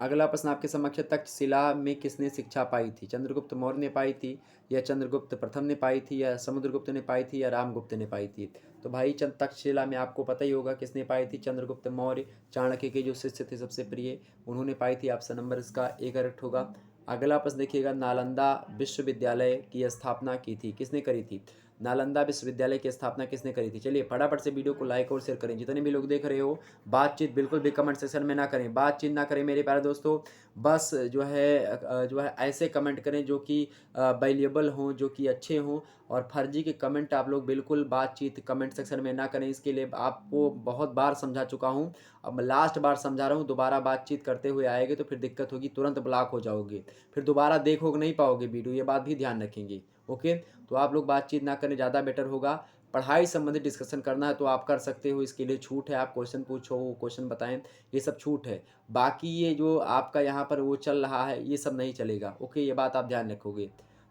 अगला प्रश्न आपके समक्ष है, तक्षशिला में किसने शिक्षा पाई थी? चंद्रगुप्त मौर्य ने पाई थी, या चंद्रगुप्त प्रथम ने पाई थी, या समुद्रगुप्त ने पाई थी, या रामगुप्त ने पाई थी? तो भाई तक्षशिला में आपको पता ही होगा किसने पाई थी? चंद्रगुप्त मौर्य, चाणक्य के जो शिष्य थे सबसे प्रिय, उन्होंने पाई थी। ऑप्शन नंबर इसका ए करेक्ट होगा। अगला प्रश्न देखिएगा, नालंदा विश्वविद्यालय की स्थापना की थी? किसने करी थी? नालंदा विश्वविद्यालय की स्थापना किसने करी थी? चलिए फटाफट से वीडियो को लाइक और शेयर करें। जितने भी लोग देख रहे हो, बातचीत बिल्कुल भी कमेंट सेक्शन में ना करें, बातचीत ना करें मेरे प्यारे दोस्तों। बस जो है ऐसे कमेंट करें जो कि वैल्यूएबल हों, जो कि अच्छे हों। और फर्जी के कमेंट आप लोग बिल्कुल बातचीत कमेंट सेक्शन में ना करें। इसके लिए आपको बहुत बार समझा चुका हूँ, अब लास्ट बार समझा रहा हूँ। दोबारा बातचीत करते हुए आएंगे तो फिर दिक्कत होगी, तुरंत ब्लॉक हो जाओगे, फिर दोबारा देखो नहीं पाओगे वीडियो। ये बात भी ध्यान रखेंगे। ओके, तो आप लोग बातचीत ना करें, ज़्यादा बेटर होगा। पढ़ाई संबंधित डिस्कशन करना है तो आप कर सकते हो, इसके लिए छूट है। आप क्वेश्चन पूछो, क्वेश्चन बताएं, ये सब छूट है। बाकी ये जो आपका यहाँ पर वो चल रहा है ये सब नहीं चलेगा। ओके, ये बात आप ध्यान रखोगे।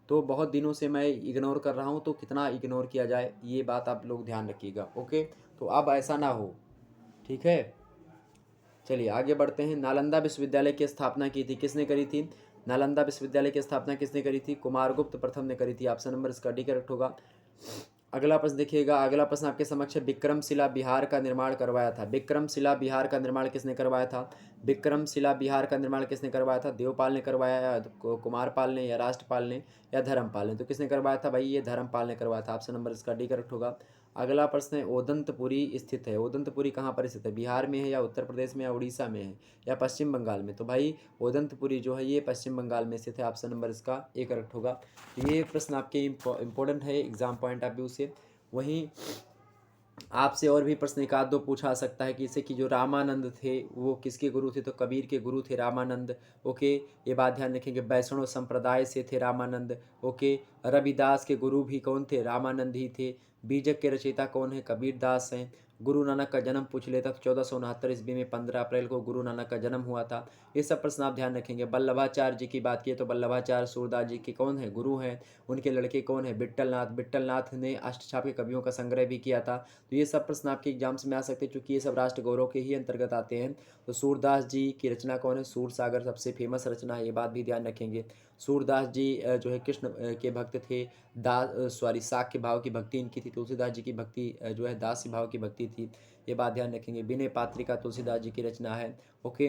तो बहुत दिनों से मैं इग्नोर कर रहा हूँ, तो कितना इग्नोर किया जाए ये बात आप लोग ध्यान रखिएगा। ओके, तो अब ऐसा ना हो, ठीक है। चलिए आगे बढ़ते हैं। नालंदा विश्वविद्यालय की स्थापना की थी? किसने करी थी? नालंदा विश्वविद्यालय की स्थापना किसने करी थी? कुमारगुप्त प्रथम ने करी थी। ऑप्शन नंबर इसका डी करेक्ट होगा। अगला प्रश्न देखिएगा, अगला प्रश्न आपके समक्ष है, विक्रमशिला बिहार का निर्माण करवाया था? विक्रमशिला बिहार का निर्माण किसने करवाया था? विक्रमशिला बिहार का निर्माण किसने करवाया था? देवपाल ने करवाया, या कुमारपाल ने, या राष्ट्रपाल ने, या धर्मपाल ने? तो किसने करवाया था भाई? ये धर्मपाल ने करवाया था। ऑप्शन नंबर इसका डी करेक्ट होगा। अगला प्रश्न है, ओदंतपुरी स्थित है? ओदंतपुरी कहाँ पर स्थित है? बिहार में है, या उत्तर प्रदेश में, या उड़ीसा में है, या पश्चिम बंगाल में? तो भाई ओदंतपुरी जो है ये पश्चिम बंगाल में स्थित है। ऑप्शन नंबर इसका ए करेक्ट होगा। तो ये प्रश्न आपके इम्पोर्टेंट है एग्जाम पॉइंट ऑफ व्यू से। वहीं आपसे और भी प्रश्न एक आध दो पूछा जा सकता है कि जैसे कि जो रामानंद थे वो किसके गुरु थे, तो कबीर के गुरु थे रामानंद। ओके, ये बात ध्यान रखेंगे। वैष्णव संप्रदाय से थे रामानंद। ओके, रविदास के गुरु भी कौन थे, रामानंद ही थे। बीजक के रचयिता कौन है, कबीर दास हैं। गुरु नानक का जन्म पूछ लेता तो 1469 ईस्वी में 15 अप्रैल को गुरु नानक का जन्म हुआ था। ये सब प्रश्न आप ध्यान रखेंगे। वल्लभाचार्य जी की बात की तो वल्लभाचार्य सूरदास जी के कौन है, गुरु हैं। उनके लड़के कौन है, विट्ठलनाथ। विट्ठलनाथ ने अष्टछाप के कवियों का संग्रह भी किया था। तो ये सब प्रश्न आपके एग्जाम्स में आ सकते हैं, चूंकि ये सब राष्ट्र गौरव के ही अंतर्गत आते हैं। तो सूरदास जी की रचना कौन है, सूरसागर सबसे फेमस रचना है, ये बात भी ध्यान रखेंगे। सूरदास जी जो है कृष्ण के भक्त थे। शाक्य भाव की भक्ति इनकी थी। तुलसीदास जी की भक्ति जो है दास्य भाव की भक्ति थी, ये बात ध्यान रखेंगे। विनय पात्रिका तुलसीदास जी की रचना है। ओके,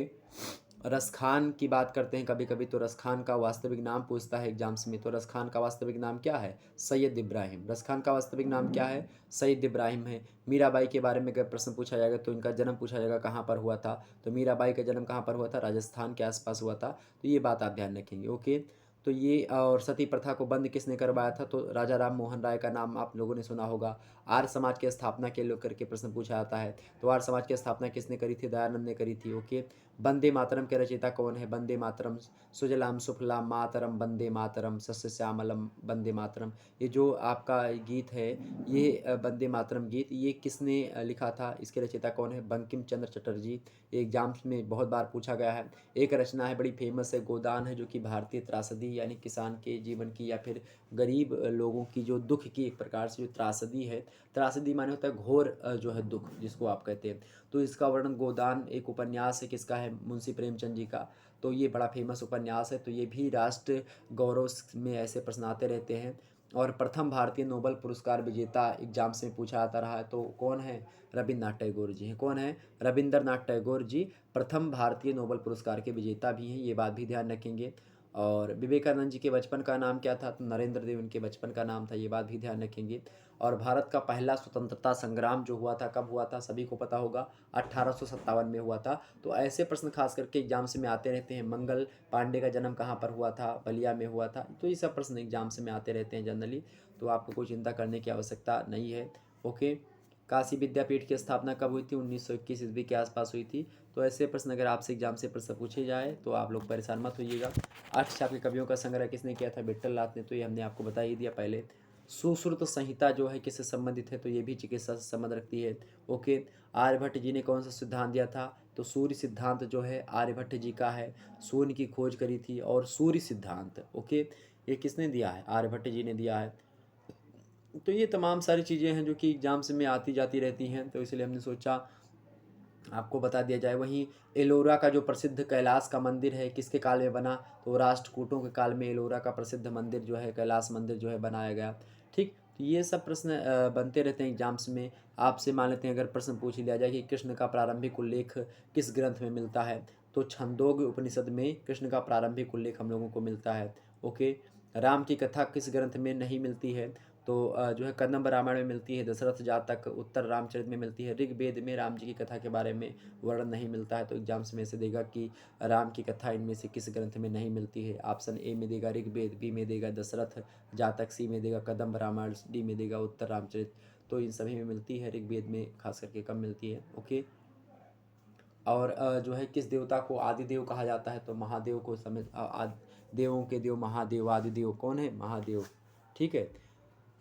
रसखान की बात करते हैं कभी कभी, तो रसखान का वास्तविक नाम पूछता है एग्जाम्स में, तो रसखान का वास्तविक नाम क्या है, सैयद इब्राहिम। रसखान का वास्तविक नाम क्या है, सैयद इब्राहिम है। मीराबाई के बारे में अगर प्रश्न पूछा जाएगा तो इनका जन्म पूछा जाएगा कहाँ पर हुआ था, तो मीराबाई का जन्म कहाँ पर हुआ था, राजस्थान के आसपास हुआ था। तो ये बात आप ध्यान रखेंगे। ओके, तो ये और सती प्रथा को बंद किसने करवाया था, तो राजा राम मोहन राय का नाम आप लोगों ने सुना होगा। आर्य समाज की स्थापना के लोग करके प्रश्न पूछा जाता है, तो आर्य समाज की स्थापना किसने करी थी, दयानंद ने करी थी। ओके, वंदे मातरम के रचयिता कौन है, वंदे मातरम सुजलाम सुफलाम मातरम वंदे मातरम सस्य श्यामलम वंदे मातरम। ये जो आपका गीत है, ये वंदे मातरम गीत, ये किसने लिखा था, इसके रचयिता कौन है, बंकिम चंद्र चटर्जी। ये एग्जाम्स में बहुत बार पूछा गया है। एक रचना है बड़ी फेमस है, गोदान है, जो कि भारतीय त्रासदी यानी किसान के जीवन की या फिर गरीब लोगों की जो दुख की एक प्रकार से जो त्रासदी है, त्रासदी माने होता है घोर जो है दुख जिसको आप कहते हैं। तो इसका वर्णन गोदान एक उपन्यास है, किसका है, मुंशी प्रेमचंद जी का। तो ये बड़ा फेमस उपन्यास है। तो ये भी राष्ट्र गौरव में ऐसे प्रश्न आते रहते हैं। और प्रथम भारतीय नोबेल पुरस्कार विजेता एग्जाम्स में पूछा जाता रहा है, तो कौन है, रविन्द्रनाथ टैगोर जी हैं। कौन है, रविंद्रनाथ टैगोर जी प्रथम भारतीय नोबेल पुरस्कार के विजेता भी हैं, ये बात भी ध्यान रखेंगे। और विवेकानंद जी के बचपन का नाम क्या था, तो नरेंद्र देव उनके बचपन का नाम था, ये बात भी ध्यान रखेंगे। और भारत का पहला स्वतंत्रता संग्राम जो हुआ था, कब हुआ था, सभी को पता होगा, 1857 में हुआ था। तो ऐसे प्रश्न खास करके एग्जाम्स में आते रहते हैं। मंगल पांडे का जन्म कहाँ पर हुआ था, बलिया में हुआ था। तो ये सब प्रश्न एग्जाम्स में आते रहते हैं जनरली, तो आपको कोई चिंता करने की आवश्यकता नहीं है। ओके, काशी विद्यापीठ की स्थापना कब हुई थी, 1921 ईस्वी के आसपास हुई थी। तो ऐसे प्रश्न अगर आपसे एग्जाम से प्रश्न पूछे जाए तो आप लोग परेशान मत होइएगा। अष्टछाप के कवियों का संग्रह किसने किया था, विट्ठलनाथ ने, तो ये हमने आपको बता ही दिया पहले। सुश्रुत संहिता जो है किससे संबंधित है, तो ये भी चिकित्सा से संबंध रखती है। ओके, आर्यभट्ट जी ने कौन सा सिद्धांत दिया था, तो सूर्य सिद्धांत जो है आर्यभट्ट जी का है। शून्य की खोज करी थी और सूर्य सिद्धांत। ओके, ये किसने दिया है, आर्यभट्ट जी ने दिया है। तो ये तमाम सारी चीज़ें हैं जो कि एग्जाम्स में आती जाती रहती हैं, तो इसलिए हमने सोचा आपको बता दिया जाए। वहीं एलोरा का जो प्रसिद्ध कैलाश का मंदिर है किसके काल में बना, तो राष्ट्रकूटों के काल में एलोरा का प्रसिद्ध मंदिर जो है, कैलाश मंदिर जो है बनाया गया। ठीक, तो ये सब प्रश्न बनते रहते हैं एग्जाम्स में। आपसे मान लेते हैं अगर प्रश्न पूछ लिया जाए कि कृष्ण का प्रारंभिक उल्लेख किस ग्रंथ में मिलता है, तो छंदोग्य उपनिषद में कृष्ण का प्रारंभिक उल्लेख हम लोगों को मिलता है। ओके, राम की कथा किस ग्रंथ में नहीं मिलती है, तो जो है कदम्ब रामायण में मिलती है, दशरथ जातक उत्तर रामचरित में मिलती है। ऋग्वेद में राम जी की कथा के बारे में वर्णन नहीं मिलता है। तो एग्जाम्स में से देगा कि राम की कथा इनमें से किस ग्रंथ में नहीं मिलती है। ऑप्शन ए में देगा ऋग्वेद, बी में देगा दशरथ जातक, सी में देगा कदम्ब रामायण, डी में देगा उत्तर रामचरित। तो इन सभी में मिलती है, ऋग्वेद में खास करके कम मिलती है। ओके, और जो है किस देवता को आदिदेव कहा जाता है, तो महादेव को देवों के देव महादेव, आदिदेव कौन है, महादेव। ठीक है,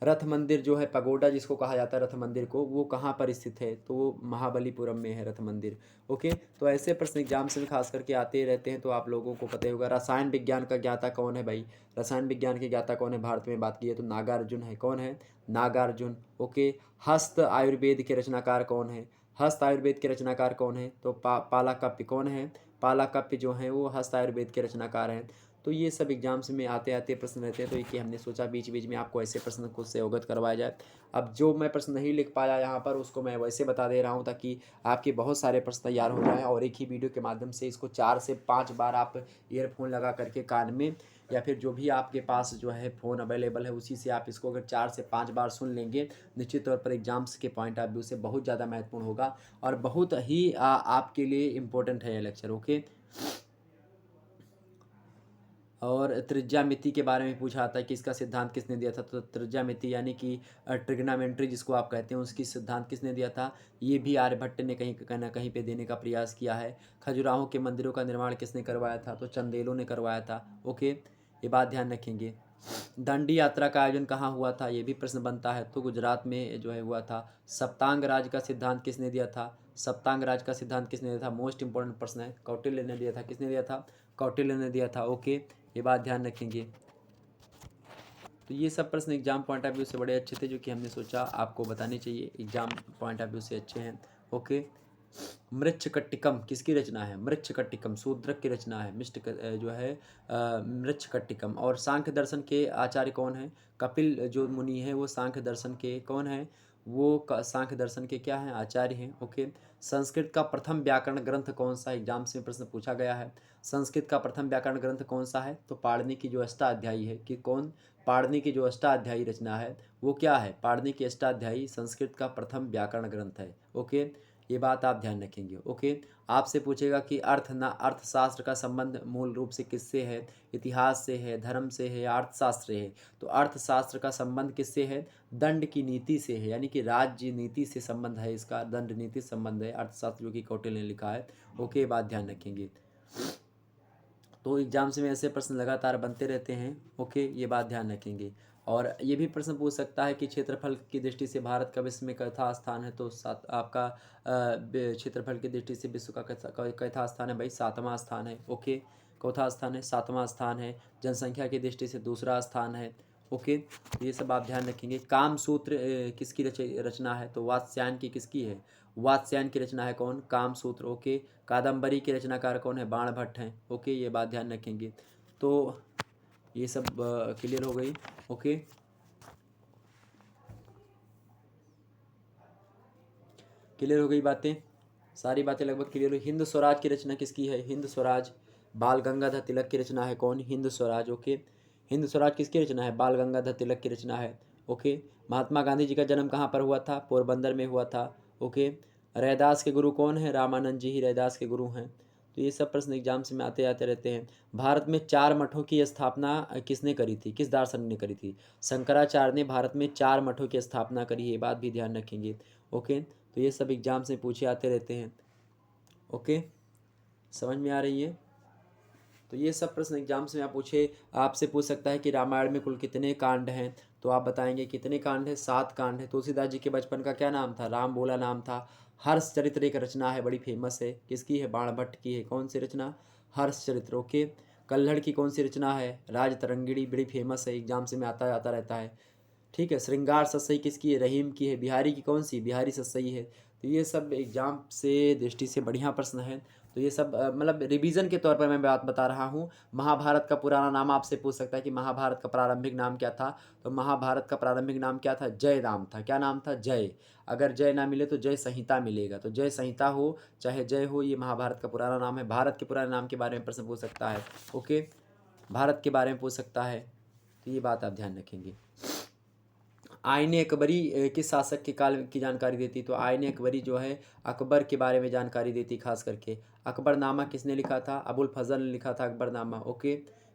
रथ मंदिर जो है पगोडा जिसको कहा जाता है रथ मंदिर को, वो कहाँ पर स्थित है, तो वो महाबलीपुरम में है रथ मंदिर। ओके, तो ऐसे प्रश्न एग्जाम्स में खास करके आते रहते हैं, तो आप लोगों को पता ही होगा। रसायन विज्ञान का ज्ञाता कौन है भाई, रसायन विज्ञान के ज्ञाता कौन है, भारत में बात की है तो नागार्जुन है। कौन है, नागार्जुन। ओके, हस्त आयुर्वेद के रचनाकार कौन है, हस्त आयुर्वेद के रचनाकार कौन है, तो पालाकप्य। कौन है, पालाकप्य जो है वो हस्त आयुर्वेद के रचनाकार हैं। तो ये सब एग्जाम्स में आते आते प्रश्न रहते हैं, तो ये हमने सोचा बीच बीच में आपको ऐसे प्रश्न खुद से अवगत करवाया जाए। अब जो मैं प्रश्न नहीं लिख पाया यहाँ पर उसको मैं वैसे बता दे रहा हूँ, ताकि आपके बहुत सारे प्रश्न तैयार हो जाएँ और एक ही वीडियो के माध्यम से इसको 4 से 5 बार आप ईयरफोन लगा करके कान में, या फिर जो भी आपके पास जो है फ़ोन अवेलेबल है उसी से आप इसको अगर 4 से 5 बार सुन लेंगे, निश्चित तौर पर एग्जाम्स के पॉइंट ऑफ व्यू से बहुत ज़्यादा महत्वपूर्ण होगा और बहुत ही आपके लिए इम्पोर्टेंट है ये लेक्चर। ओके, और त्रिज्यामिति के बारे में पूछा आता है कि इसका सिद्धांत किसने दिया था, तो त्रिज्यामिति यानी कि ट्रिग्नोमेट्री जिसको आप कहते हैं उसकी सिद्धांत किसने दिया था, ये भी आर्यभट्ट ने कहीं ना कहीं पे देने का प्रयास किया है। खजुराहो के मंदिरों का निर्माण किसने करवाया था, तो चंदेलों ने करवाया था। ओके, ये बात ध्यान रखेंगे। दांडी यात्रा का आयोजन कहाँ हुआ था, ये भी प्रश्न बनता है, तो गुजरात में जो है हुआ था। सप्तांग राज का सिद्धांत किसने दिया था, सप्तांग राज का सिद्धांत किसने दिया था, मोस्ट इंपॉर्टेंट प्रश्न है, कौटिल्य ने दिया था। किसने दिया था, कौटिल्य ने दिया था। ओके, ये बात ध्यान रखेंगे। तो ये सब प्रश्न एग्जाम पॉइंट ऑफ व्यू से बड़े अच्छे थे, जो कि हमने सोचा आपको बताने चाहिए, एग्जाम पॉइंट ऑफ व्यू से अच्छे हैं। ओके, मृच्छकटिकम किसकी रचना है, मृच्छकटिकम शूद्रक की रचना है, जो है मृच्छकटिकम। और सांख्य दर्शन के आचार्य कौन है, कपिल जो मुनि है वो सांख्य दर्शन के कौन है, वो सांख्य दर्शन के क्या हैं, आचार्य हैं। ओके, संस्कृत का प्रथम व्याकरण ग्रंथ कौन सा, एग्जाम से प्रश्न पूछा गया है। संस्कृत का प्रथम व्याकरण ग्रंथ कौन सा है, तो पाणिनि की जो अष्टाध्यायी है, कि कौन, पाणिनि की जो अष्टाध्यायी रचना है वो क्या है, पाणिनि की अष्टाध्यायी संस्कृत का प्रथम व्याकरण ग्रंथ है। ओके, ये बात आप ध्यान रखेंगे। ओके, आपसे पूछेगा कि अर्थशास्त्र का संबंध मूल रूप से किससे है, इतिहास से है, धर्म से है, अर्थशास्त्र से है, तो अर्थशास्त्र का संबंध किससे है, दंड की नीति से है, यानी कि राज्य नीति से संबंध है इसका, दंड नीति संबंध है अर्थशास्त्र, जो कि कौटिल्य ने लिखा है। ओके, बात ध्यान रखेंगे। तो एग्जाम्स में ऐसे प्रश्न लगातार बनते रहते हैं। ओके, ये बात ध्यान रखेंगे। और ये भी प्रश्न पूछ सकता है कि क्षेत्रफल की दृष्टि से भारत का विश्व में कैथा स्थान है, तो सात आपका क्षेत्रफल की दृष्टि से विश्व का कैथा स्थान है भाई, 7वां स्थान है। ओके, चौथा स्थान है, 7वां स्थान है। जनसंख्या की दृष्टि से दूसरा स्थान है। ओके, तो ये सब आप ध्यान रखेंगे। कामसूत्र किसकी रचना है, तो वात्स्यायन की किसकी है, वात्स्यायन की रचना है कौन, कामसूत्र। ओके, कादम्बरी के रचनाकार कौन है, बाणभट्ट हैं। ओके, ये बात ध्यान रखेंगे। तो ये सब क्लियर हो गई। ओके, क्लियर हो गई बातें, सारी बातें लगभग क्लियर हुई। हिंद स्वराज की रचना किसकी है, हिंद स्वराज बाल गंगाधर तिलक की रचना है कौन, हिंद स्वराज। ओके, हिंद स्वराज किसकी रचना है, बाल गंगाधर तिलक की रचना है। ओके, महात्मा गांधी जी का जन्म कहाँ पर हुआ था, पोरबंदर में हुआ था। ओके, रैदास के गुरु कौन है, रामानंद जी ही रैदास के गुरु हैं। तो ये सब प्रश्न एग्जाम्स में आते आते रहते हैं। भारत में 4 मठों की स्थापना किसने करी थी, किस दार्शनिक ने करी थी, शंकराचार्य ने भारत में 4 मठों की स्थापना करी है, ये बात भी ध्यान रखेंगे। ओके, तो ये सब एग्जाम से पूछे आते रहते हैं। ओके, समझ में आ रही है। तो ये सब प्रश्न एग्जाम्स में आप पूछे, आपसे पूछ सकता है कि रामायण में कुल कितने कांड हैं, तो आप बताएंगे कितने कांड हैं, 7 कांड हैं। तुलसीदास जी के बचपन का क्या नाम था, राम बोला नाम था। हर्षचरित्र एक रचना है, बड़ी फेमस है, किसकी है, बाणभट्ट की है। कौन सी रचना, हर्षचरित्र। ओके, कल्हड़ की कौन सी रचना है, राजतरंगिणी, बड़ी फेमस है, एग्जाम से में आता आता रहता है। ठीक है, श्रृंगार सतसई किसकी है, रहीम की है। बिहारी की कौन सी, बिहारी सतसई है। तो ये सब एग्जाम से दृष्टि से बढ़िया प्रश्न है। तो ये सब मतलब रिवीजन के तौर पर मैं बात बता रहा हूँ। महाभारत का पुराना नाम आपसे पूछ सकता है कि महाभारत का प्रारंभिक नाम क्या था, तो महाभारत का प्रारंभिक नाम क्या था, जय नाम था। क्या नाम था, जय। अगर जय ना मिले तो जय संहिता मिलेगा, तो जय संहिता हो चाहे जय हो, ये महाभारत का पुराना नाम है। भारत के पुराने नाम के बारे में प्रश्न पूछ सकता है। ओके, भारत के बारे में पूछ सकता है, तो ये बात आप ध्यान रखेंगे। आईने अकबरी किस शासक के काल की जानकारी देती, तो आईने अकबरी जो है अकबर के बारे में जानकारी देती, खास करके अकबरनामा किसने लिखा था, अबुल फजल ने लिखा था अकबरनामा। ओके,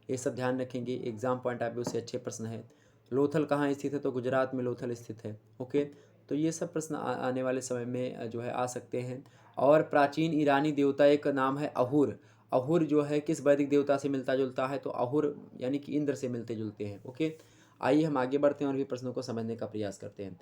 ये सब ध्यान रखेंगे, एग्जाम पॉइंट ऑफ व्यू से अच्छे प्रश्न है। लोथल कहाँ स्थित है, तो गुजरात में लोथल स्थित है। ओके, तो ये सब प्रश्न आने वाले समय में जो है आ सकते हैं। और प्राचीन ईरानी देवता एक नाम है अहुर। अहुर जो है किस वैदिक देवता से मिलता जुलता है, तो अहुर यानी कि इंद्र से मिलते जुलते हैं। ओके, आइए हम आगे बढ़ते हैं और भी प्रश्नों को समझने का प्रयास करते हैं।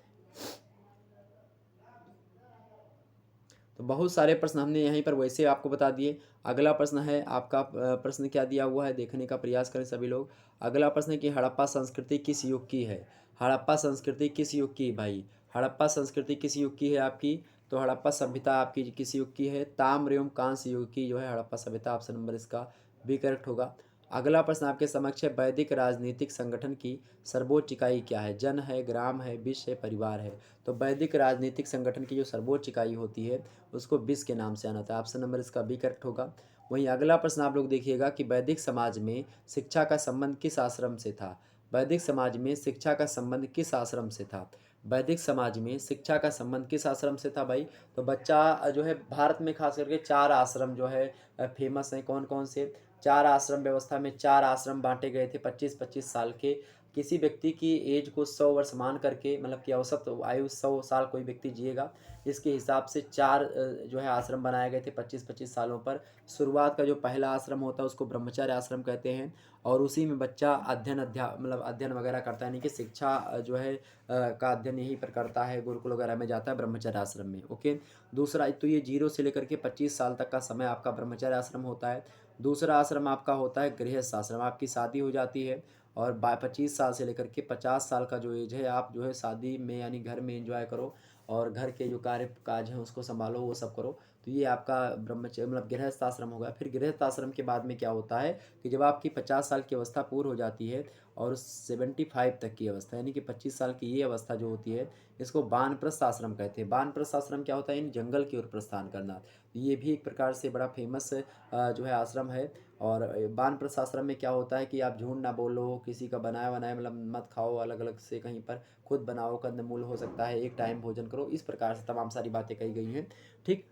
तो बहुत सारे प्रश्न हमने यहीं पर वैसे आपको बता दिए। अगला प्रश्न है आपका, प्रश्न क्या दिया हुआ है देखने का प्रयास करें सभी लोग। अगला प्रश्न है कि हड़प्पा संस्कृति किस युग की है, हड़प्पा संस्कृति किस युग की, भाई हड़प्पा संस्कृति किस युग की है आपकी, तो हड़प्पा सभ्यता आपकी किस युग की है, ताम्र एवं कांस्य युग की जो है हड़प्पा सभ्यता, ऑप्शन नंबर इसका भी करेक्ट होगा। अगला प्रश्न आपके समक्ष है, वैदिक राजनीतिक संगठन की सर्वोच्च इकाई क्या है, जन है, ग्राम है, विश्व है, परिवार है। तो वैदिक राजनीतिक संगठन की जो सर्वोच्च इकाई होती है उसको विश्व के नाम से आना था, ऑप्शन नंबर इसका बी करेक्ट होगा। वहीं अगला प्रश्न आप लोग देखिएगा कि वैदिक समाज में शिक्षा का संबंध किस आश्रम से था, वैदिक समाज में शिक्षा का संबंध किस आश्रम से था, वैदिक समाज में शिक्षा का संबंध किस आश्रम से था भाई, तो बच्चा जो है भारत में खास करके 4 आश्रम जो है फेमस हैं, कौन कौन से 4 आश्रम व्यवस्था में 4 आश्रम बाँटे गए थे 25-25 साल के। किसी व्यक्ति की एज को 100 वर्ष मान करके, मतलब कि औसत आयु 100 साल कोई व्यक्ति जिएगा, इसके हिसाब से 4 जो है आश्रम बनाए गए थे 25-25 सालों पर। शुरुआत का जो पहला आश्रम होता है उसको ब्रह्मचर्य आश्रम कहते हैं, और उसी में बच्चा मतलब अध्ययन वगैरह करता है, यानी कि शिक्षा जो है का अध्ययन यहीं पर करता है, गुरुकुल वगैरह में जाता है ब्रह्मचर्य आश्रम में। ओके। दूसरा तो ये 0 से लेकर के 25 साल तक का समय आपका ब्रह्मचर्य आश्रम होता है। दूसरा आश्रम आपका होता है गृहस्थ आश्रम। आपकी शादी हो जाती है और 25 साल से लेकर के 50 साल का जो एज है, आप जो है शादी में यानी घर में एंजॉय करो और घर के जो कार्य काज हैं उसको संभालो, वो सब करो। तो ये आपका ब्रह्मचर्य मतलब गृहस्थ आश्रम होगा। फिर गृहस्थ आश्रम के बाद में क्या होता है कि जब आपकी 50 साल की अवस्था पूर्ण हो जाती है और 75 तक की अवस्था, यानी कि 25 साल की ये अवस्था जो होती है, इसको वानप्रस्थ आश्रम कहते हैं। वानप्रस्थ आश्रम क्या होता है? इन जंगल की ओर प्रस्थान करना। ये भी एक प्रकार से बड़ा फेमस जो है आश्रम है। और वानप्रस्थ आश्रम में क्या होता है कि आप झूठ ना बोलो, किसी का बनाया बनाया मतलब मत खाओ अलग अलग से, कहीं पर खुद बनाओ, कंदमूल हो सकता है, एक टाइम भोजन करो, इस प्रकार से तमाम सारी बातें कही गई हैं। ठीक।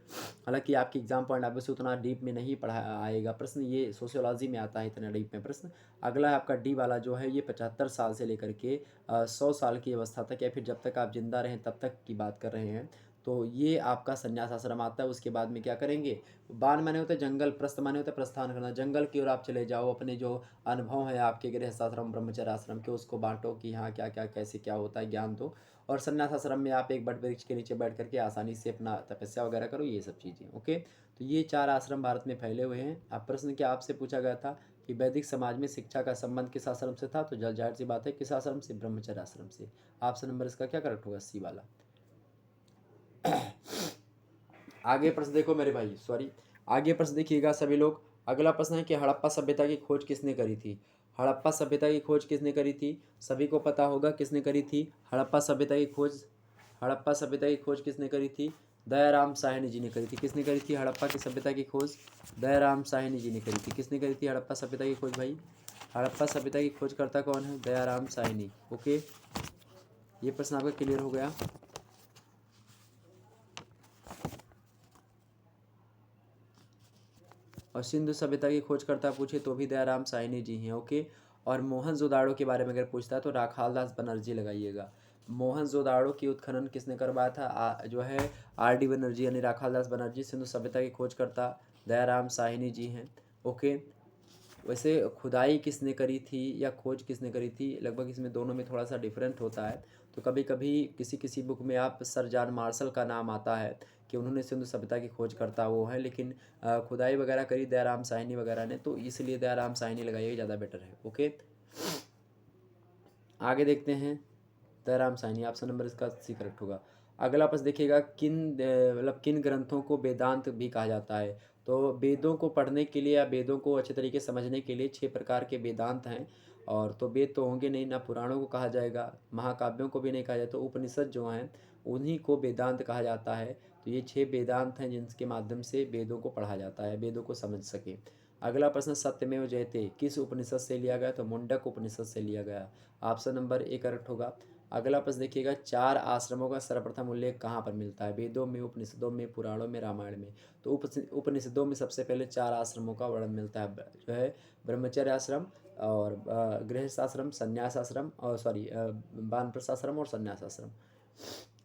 हालांकि आपकी एग्जाम पॉइंट ऑफ व्यू से उतना डीप में नहीं पढ़ा आएगा प्रश्न, ये सोशियोलॉजी में आता है इतना डीप में प्रश्न। अगला है आपका डी वाला जो है, ये 75 साल से लेकर के 100 साल की अवस्था तक, या फिर जब तक आप जिंदा रहें तब तक की बात कर रहे हैं। तो ये आपका संन्यास आश्रम आता है। उसके बाद में क्या करेंगे? बान माने होता है जंगल, प्रस्थ माने होता है प्रस्थान करना, जंगल की ओर आप चले जाओ, अपने जो अनुभव है आपके गृहस्थ आश्रम ब्रह्मचर्य आश्रम के उसको बांटो कि हाँ क्या क्या कैसे क्या होता है, ज्ञान दो। और संन्यास आश्रम में आप एक बट वृक्ष के नीचे बैठ करके आसानी से अपना तपस्या वगैरह करो, ये सब चीज़ें। ओके। तो ये 4 आश्रम भारत में फैले हुए हैं। अब प्रश्न क्या आपसे पूछा गया था कि वैदिक समाज में शिक्षा का संबंध किस आश्रम से था? तो जाहिर सी बात है किस आश्रम से? ब्रह्मचर्य आश्रम से। ऑप्शन नंबर इसका क्या करेक्ट होगा? सी वाला। आगे प्रश्न देखो मेरे भाई, सॉरी, आगे प्रश्न देखिएगा सभी लोग। अगला प्रश्न है कि हड़प्पा सभ्यता की खोज किसने करी थी? हड़प्पा सभ्यता की खोज किसने करी थी? सभी को पता होगा किसने करी थी हड़प्पा सभ्यता की खोज। हड़प्पा सभ्यता की खोज किसने करी थी? दयाराम साहनी जी ने करी थी। किसने करी थी हड़प्पा की सभ्यता की खोज? दयाराम साहनी जी ने करी थी। किसने करी थी हड़प्पा सभ्यता की खोज भाई? हड़प्पा सभ्यता की खोज करता कौन है? दयाराम साहनी। ओके, ये प्रश्न आपका क्लियर हो गया। और सिंधु सभ्यता की खोज करता पूछे तो भी दयाराम साहनी जी हैं। ओके। और मोहनजोदाड़ो के बारे में अगर पूछता है तो राखालदास बनर्जी लगाइएगा। मोहनजोदाड़ो की उत्खनन किसने करवाया था? जो है आर डी बनर्जी यानी राखालदास बनर्जी। सिंधु सभ्यता की खोज करता दयाराम साहनी जी हैं। ओके। वैसे खुदाई किसने करी थी या खोज किसने करी थी, लगभग इसमें दोनों में थोड़ा सा डिफरेंट होता है। तो कभी कभी किसी किसी बुक में आप सर जॉन मार्शल का नाम आता है कि उन्होंने सिंधु सभ्यता की खोज करता वो है, लेकिन खुदाई वगैरह करी दयाराम साहनी वगैरह ने, तो इसलिए दयाराम साहनी लगाइए, ज़्यादा बेटर है। ओके, आगे देखते हैं। दयाराम साहनी ऑप्शन नंबर इसका सी करेक्ट होगा। अगला प्रश्न देखिएगा, मतलब किन ग्रंथों को वेदांत भी कहा जाता है? तो वेदों को पढ़ने के लिए या वेदों को अच्छे तरीके से समझने के लिए 6 प्रकार के वेदांत हैं। और तो वेद तो होंगे नहीं, ना पुराणों को कहा जाएगा, महाकाव्यों को भी नहीं कहा जाता, तो उपनिषद जो हैं उन्हीं को वेदांत कहा जाता है। तो ये 6 वेदांत हैं जिनके माध्यम से वेदों को पढ़ा जाता है, वेदों को समझ सके। अगला प्रश्न, सत्यमेव जयते किस उपनिषद से लिया गया? तो मुंडक उपनिषद से लिया गया। ऑप्शन नंबर ए करेक्ट होगा। अगला प्रश्न देखिएगा, 4 आश्रमों का सर्वप्रथम उल्लेख कहाँ पर मिलता है? वेदों में, उपनिषदों में, पुराणों में, रामायण में। तो उपनिषदों में सबसे पहले 4 आश्रमों का वर्णन मिलता है, जो है ब्रह्मचर्य आश्रम और गृहस्थ आश्रम, संन्यास आश्रम, और सॉरी वानप्रस्थ आश्रम और संन्यास आश्रम।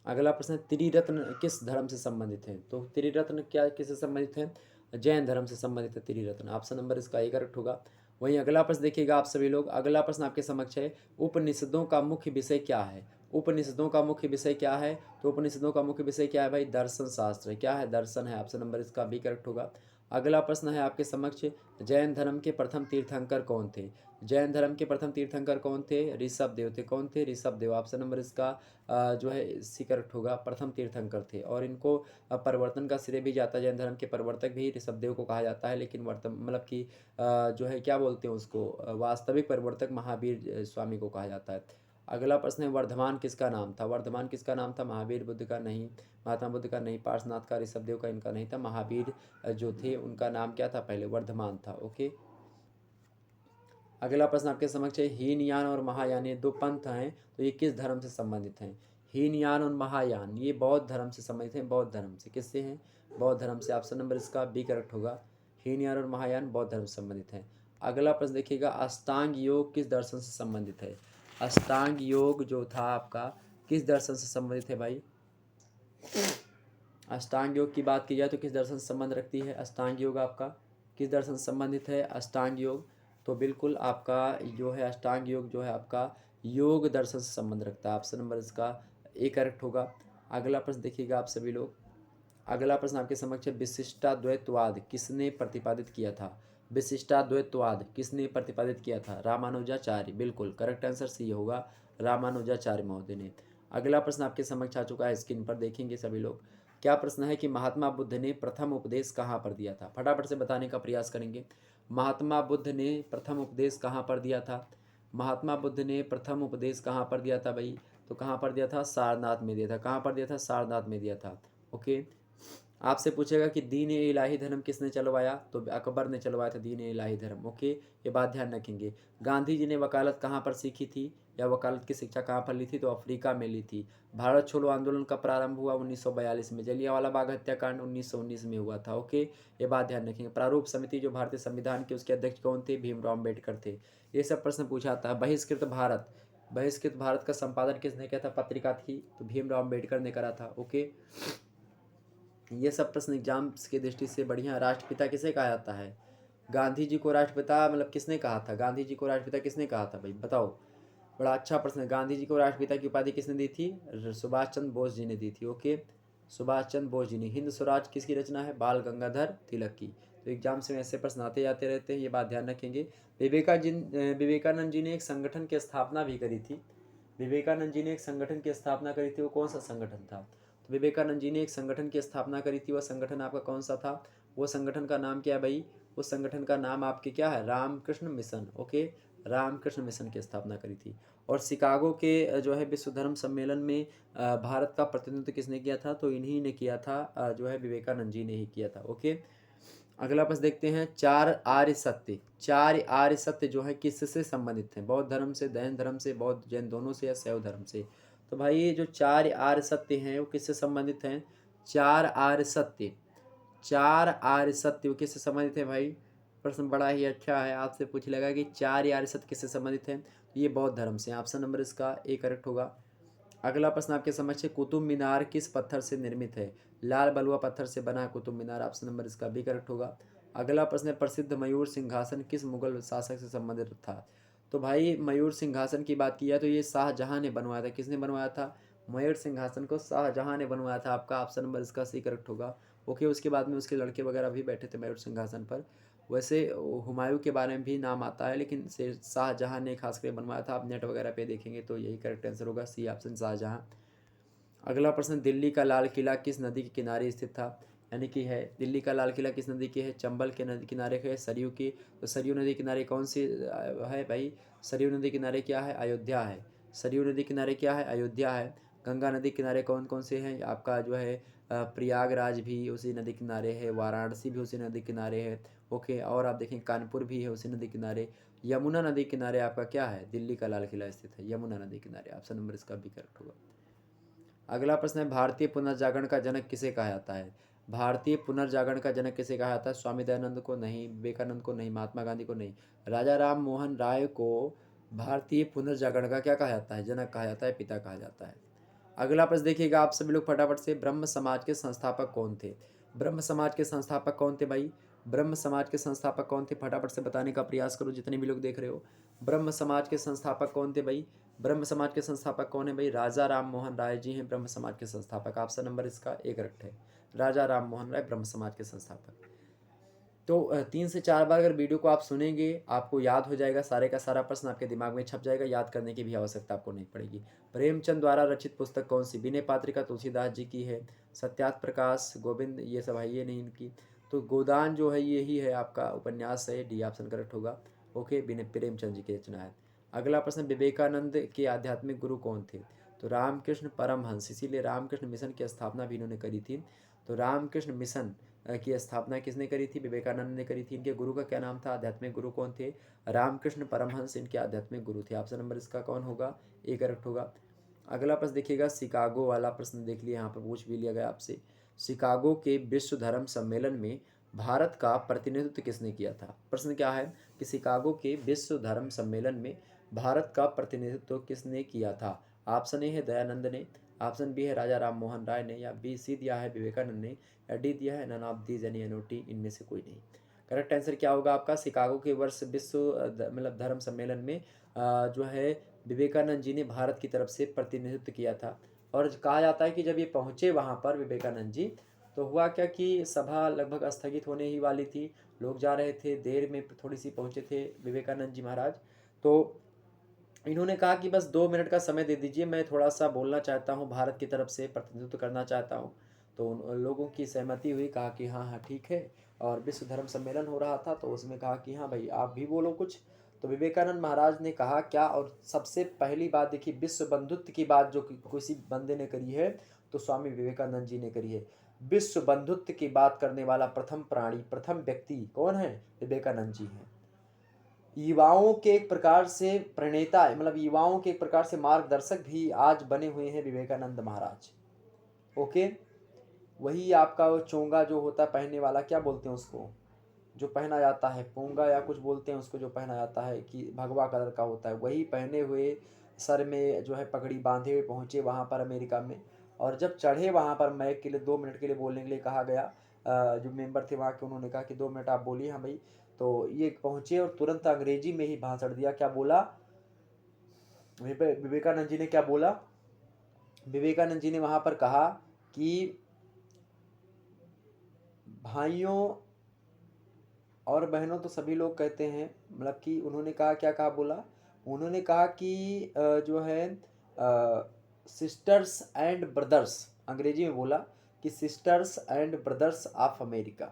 अगला प्रश्न, त्रिरत्न किस धर्म से संबंधित है? तो त्रिरत्न क्या किससे संबंधित है? जैन धर्म से संबंधित है त्रिरत्न। ऑप्शन नंबर इसका ए करेक्ट होगा। वहीं अगला प्रश्न देखिएगा आप सभी लोग। अगला प्रश्न आपके समक्ष है, उपनिषदों का मुख्य विषय क्या है? उपनिषदों का मुख्य विषय क्या है? तो उपनिषदों का मुख्य विषय क्या है भाई? दर्शन शास्त्र। क्या है? दर्शन है। ऑप्शन नंबर इसका बी करेक्ट होगा। अगला प्रश्न है आपके समक्ष, जैन धर्म के प्रथम तीर्थंकर कौन थे? जैन धर्म के प्रथम तीर्थंकर कौन थे? ऋषभ देव थे। कौन थे? ऋषभ देव। ऑप्शन नंबर इसका जो है सी करेक्ट होगा, प्रथम तीर्थंकर थे। और इनको परिवर्तन का श्रेय भी जाता है, जैन धर्म के प्रवर्तक भी ऋषभदेव को कहा जाता है, लेकिन मतलब कि जो है क्या बोलते हैं उसको, वास्तविक परिवर्तक महावीर स्वामी को कहा जाता है। अगला प्रश्न है, वर्धमान किसका नाम था? वर्धमान किसका नाम था? महावीर बुद्ध का नहीं, महात्मा बुद्ध का नहीं, पार्श्वनाथ का, ऋषभदेव का इनका नहीं था। महावीर जो थे उनका नाम क्या था? पहले वर्धमान था। ओके। अगला प्रश्न आपके समक्ष है, हीनयान और महायान ये 2 पंथ हैं, तो ये किस धर्म से संबंधित हैं? हीनयान और महायान ये बौद्ध धर्म से संबंधित हैं। बौद्ध धर्म से। किससे हैं? बौद्ध धर्म से। ऑप्शन नंबर इसका बी करेक्ट होगा। हीनयान और महायान बौद्ध धर्म से संबंधित हैं। अगला प्रश्न देखिएगा, अष्टांग योग किस दर्शन से संबंधित है? अष्टांग योग जो था आपका किस दर्शन से संबंधित है भाई? अष्टांग योग की बात की जाए तो किस दर्शन से संबंध रखती है? अष्टांग योग आपका किस दर्शन से संबंधित है? अष्टांग योग तो बिल्कुल आपका जो है अष्टांग योग जो है आपका योग दर्शन से संबंध रखता है। ऑप्शन नंबर इसका ए करेक्ट होगा। अगला प्रश्न देखिएगा आप सभी लोग। अगला प्रश्न आपके समक्ष है, विशिष्टाद्वैतवाद किसने प्रतिपादित किया था? विशिष्टाद्वैतवाद किसने प्रतिपादित किया था? रामानुजाचार्य। बिल्कुल करेक्ट आंसर सी होगा, रामानुजाचार्य महोदय ने। अगला प्रश्न आपके समक्ष आ चुका है, स्क्रीन पर देखेंगे सभी लोग। क्या प्रश्न है कि महात्मा बुद्ध ने प्रथम उपदेश कहाँ पर दिया था? फटाफट से बताने का प्रयास करेंगे। महात्मा बुद्ध ने प्रथम उपदेश कहाँ पर दिया था? महात्मा बुद्ध ने प्रथम उपदेश कहाँ पर दिया था भाई? तो कहाँ पर दिया था? सारनाथ में दिया था। कहाँ पर दिया था? सारनाथ में दिया था। ओके। आपसे पूछेगा कि दीन ए इलाही धर्म किसने चलवाया? तो अकबर ने चलवाया था दीन ए इलाही धर्म। ओके, ये बात ध्यान रखेंगे। गांधी जी ने वकालत कहाँ पर सीखी थी या वकालत की शिक्षा कहाँ पर ली थी? तो अफ्रीका में ली थी। भारत छोड़ो आंदोलन का प्रारंभ हुआ 1942 में। जलियांवाला बाग हत्याकांड 1919 में हुआ था। ओके, ये बात ध्यान रखेंगे। प्रारूप समिति जो भारतीय संविधान के उसके अध्यक्ष कौन थे? भीमराव अम्बेडकर थे। ये सब प्रश्न पूछा था। बहिष्कृत भारत, बहिष्कृत भारत का संपादन किसने किया था? पत्रिका थी, तो भीमराव अम्बेडकर ने करा था। ओके, ये सब प्रश्न एग्जाम्स की दृष्टि से बढ़िया। राष्ट्रपिता किसे कहा जाता है? गांधी जी को राष्ट्रपिता मतलब किसने कहा था? गांधी जी को राष्ट्रपिता किसने कहा था भाई बताओ? बड़ा अच्छा प्रश्न है। गांधी जी को राष्ट्रपिता की उपाधि किसने दी थी? सुभाष चंद्र बोस जी ने दी थी। ओके, सुभाष चंद्र बोस जी ने। हिंद स्वराज किसकी रचना है? बाल गंगाधर तिलक की। तो एग्जाम्स में ऐसे प्रश्न आते जाते रहते हैं, ये बात ध्यान रखेंगे। विवेकानंद जी ने एक संगठन की स्थापना भी करी थी। विवेकानंद जी ने एक संगठन की स्थापना करी थी, वो कौन सा संगठन था? तो विवेकानंद जी ने एक संगठन की स्थापना करी थी, वह संगठन आपका कौन सा था? वो संगठन का नाम क्या है भाई? उस संगठन का नाम आपके क्या है? Ramakrishna mission. Okay, Ramakrishna mission की स्थापना करी थी। और शिकागो के जो है विश्व धर्म सम्मेलन में भारत का प्रतिनिधित्व किसने किया था? तो इन्हीं ने किया था, जो है विवेकानंद जी ने ही किया था। ओके, अगला प्रश्न देखते हैं। चार आर्य सत्य, चार आर्य सत्य जो है किससे संबंधित हैं? बौद्ध धर्म से, जैन धर्म से, बौद्ध जैन दोनों से, या शैव धर्म से? तो भाई ये जो चार आर्य सत्य हैं वो किससे संबंधित हैं? चार आर्य सत्य, चार आर्य सत्य वो किससे संबंधित है भाई? प्रश्न बड़ा ही अच्छा है। आपसे पूछ लेगा कि चार आर्य सत्य किससे संबंधित है? तो ये बौद्ध धर्म से। ऑप्शन नंबर इसका ए करेक्ट होगा। अगला प्रश्न आपके समक्ष है, कुतुब मीनार किस पत्थर से निर्मित है? लाल बलुआ पत्थर से बना है कुतुब मीनार। ऑप्शन नंबर इसका बी करेक्ट होगा। अगला प्रश्न है, प्रसिद्ध मयूर सिंहासन किस मुगल शासक से संबंधित था? तो भाई मयूर सिंहासन की बात की जाए तो ये शाहजहां ने बनवाया था। किसने बनवाया था? मयूर सिंहासन को शाहजहां ने बनवाया था। आपका ऑप्शन नंबर इसका सी करेक्ट होगा। ओके, उसके बाद में उसके लड़के वगैरह भी बैठे थे मयूर सिंहासन पर। वैसे हुमायूं के बारे में भी नाम आता है, लेकिन से शाहजहां ने खास कर बनवाया था। आप नेट वगैरह पे देखेंगे तो यही करेक्ट आंसर होगा, सी ऑप्शन शाहजहां। अगला प्रश्न, दिल्ली का लाल किला किस नदी के किनारे स्थित था? यानी कि है दिल्ली का लाल किला किस नदी के है? चंबल के नदी किनारे है, सरयू की। तो सरयू नदी किनारे कौन सी है भाई? सरयू नदी किनारे क्या है? अयोध्या है। सरयू नदी किनारे क्या है? अयोध्या है। गंगा नदी किनारे कौन कौन से हैं? आपका जो है प्रयागराज भी उसी नदी किनारे है, वाराणसी भी उसी नदी किनारे है। ओके, और आप देखें कानपुर भी है उसी नदी किनारे। यमुना नदी किनारे आपका क्या है? दिल्ली का लाल किला स्थित है यमुना नदी किनारे। ऑप्शन नंबर इसका भी करेक्ट होगा। अगला प्रश्न है, भारतीय पुनर्जागरण का जनक किसे कहा जाता है? भारतीय पुनर्जागरण का जनक किसे कहा जाता है? स्वामी दयानंद को नहीं, विवेकानंद को नहीं, महात्मा गांधी को नहीं, राजा राम मोहन राय को भारतीय पुनर्जागरण का क्या कहा जाता है? जनक कहा जाता है, पिता कहा जाता है। अगला प्रश्न देखिएगा आप सभी लोग फटाफट से। ब्रह्म समाज के संस्थापक कौन थे? ब्रह्म समाज के संस्थापक कौन थे भाई? ब्रह्म समाज के संस्थापक कौन थे? फटाफट से बताने का प्रयास करो जितने भी लोग देख रहे हो। ब्रह्म समाज के संस्थापक कौन थे भाई? ब्रह्म समाज के संस्थापक कौन है भाई? राजा राम मोहन राय जी हैं ब्रह्म समाज के संस्थापक। ऑप्शन नंबर इसका ए करेक्ट है, राजा राम मोहन राय ब्रह्म समाज के संस्थापक। तो 3 से 4 बार अगर वीडियो को आप सुनेंगे आपको याद हो जाएगा, सारे का सारा प्रश्न आपके दिमाग में छप जाएगा, याद करने की भी आवश्यकता आपको नहीं पड़ेगी। प्रेमचंद द्वारा रचित पुस्तक कौन सी? विनय पात्रिका तुलसीदास जी की है, सत्यार्थ प्रकाश गोविंद ये सब है, ये नहीं इनकी। तो गोदान जो है यही है आपका उपन्यास है, डी ऑप्शन करेक्ट होगा। ओके, विनय प्रेमचंद जी की रचना है। अगला प्रश्न, विवेकानंद के आध्यात्मिक गुरु कौन थे? तो रामकृष्ण परमहंस, इसीलिए रामकृष्ण मिशन की स्थापना भी इन्होंने करी थी। तो रामकृष्ण मिशन की स्थापना किसने करी थी? विवेकानंद ने करी थी। इनके गुरु का क्या नाम था? आध्यात्मिक गुरु कौन थे? रामकृष्ण परमहंस इनके आध्यात्मिक गुरु थे। ऑप्शन नंबर इसका कौन होगा? ए करेक्ट होगा। अगला प्रश्न देखिएगा, शिकागो वाला प्रश्न देख लिया, यहाँ पर पूछ भी लिया गया आपसे। शिकागो के विश्व धर्म सम्मेलन में भारत का प्रतिनिधित्व किसने किया था? प्रश्न क्या है कि शिकागो के विश्व धर्म सम्मेलन में भारत का प्रतिनिधित्व किसने किया था? ऑप्शन ए है दयानंद ने, ऑप्शन बी है राजा राम मोहन राय ने, या बी सी दिया है विवेकानंद ने, या डी दिया है नन ऑफ दीज एनी एनोटी, इनमें से कोई नहीं। करेक्ट आंसर क्या होगा आपका? शिकागो के वर्ष विश्व मतलब धर्म सम्मेलन में जो है विवेकानंद जी ने भारत की तरफ से प्रतिनिधित्व किया था। और कहा जाता है कि जब ये पहुँचे वहाँ पर विवेकानंद जी, तो हुआ क्या कि सभा लगभग स्थगित होने ही वाली थी, लोग जा रहे थे, देर में थोड़ी सी पहुँचे थे विवेकानंद जी महाराज। तो इन्होंने कहा कि बस 2 मिनट का समय दे दीजिए, मैं थोड़ा सा बोलना चाहता हूँ, भारत की तरफ से प्रतिनिधित्व करना चाहता हूँ। तो उन लोगों की सहमति हुई, कहा कि हाँ हाँ ठीक है। और विश्व धर्म सम्मेलन हो रहा था तो उसमें कहा कि हाँ भाई आप भी बोलो कुछ। तो विवेकानंद महाराज ने कहा क्या, और सबसे पहली बात देखिए, विश्व बंधुत्व की बात जो किसी बंदे ने करी है तो स्वामी विवेकानंद जी ने करी है। विश्व बंधुत्व की बात करने वाला प्रथम प्राणी, प्रथम व्यक्ति कौन है? विवेकानंद जी हैं। युवाओं के एक प्रकार से प्रणेता, मतलब युवाओं के एक प्रकार से मार्गदर्शक भी आज बने हुए हैं विवेकानंद महाराज। ओके, वही आपका वो चोंगा जो होता है पहनने वाला, क्या बोलते हैं उसको, जो पहना जाता है, पोंगा या कुछ बोलते हैं उसको, जो पहना जाता है कि भगवा कलर का होता है, वही पहने हुए, सर में जो है पगड़ी बांधे हुए पहुँचे वहाँ पर अमेरिका में। और जब चढ़े वहाँ पर माइक के लिए 2 मिनट के लिए बोलने के लिए कहा गया, जो मेंबर थे वहाँ के, उन्होंने कहा कि 2 मिनट आप बोलिए। हाँ भाई, तो ये पहुँचे और तुरंत अंग्रेजी में ही भाषण दिया। क्या बोला विवेकानंद जी ने? क्या बोला विवेकानंद जी ने? वहाँ पर कहा कि भाइयों और बहनों तो सभी लोग कहते हैं, मतलब कि उन्होंने कहा, क्या कहा बोला, उन्होंने कहा कि जो है सिस्टर्स एंड ब्रदर्स, अंग्रेजी में बोला कि sisters and brothers of America,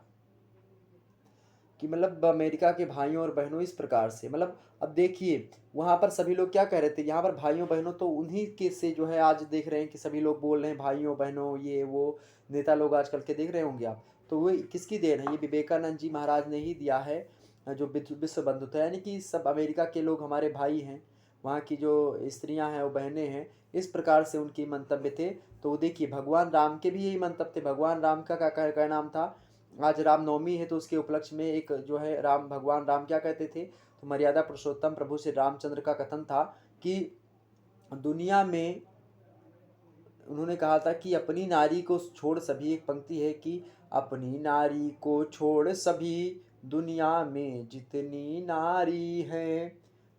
कि मतलब अमेरिका के भाइयों और बहनों, इस प्रकार से। मतलब अब देखिए वहाँ पर सभी लोग क्या कह रहे थे, यहाँ पर भाइयों बहनों तो उन्हीं के से जो है आज देख रहे हैं कि सभी लोग बोल रहे हैं भाइयों बहनों, ये वो नेता लोग आजकल के देख रहे होंगे आप। तो वो किसकी देन है? ये विवेकानंद जी महाराज ने ही दिया है, जो विश्व बंधुत्व, यानी कि सब अमेरिका के लोग हमारे भाई हैं, वहाँ की जो स्त्रियाँ हैं वो बहनें हैं, इस प्रकार से उनके मंतव्य थे। तो देखिए भगवान राम के भी यही मंतव्य थे। भगवान राम का क्या नाम था? आज रामनवमी है तो उसके उपलक्ष्य में एक जो है राम, भगवान राम क्या कहते थे, तो मर्यादा पुरुषोत्तम प्रभु श्री रामचंद्र का कथन था कि दुनिया में, उन्होंने कहा था कि अपनी नारी को छोड़ सभी, एक पंक्ति है कि अपनी नारी को छोड़ सभी, दुनिया में जितनी नारी हैं,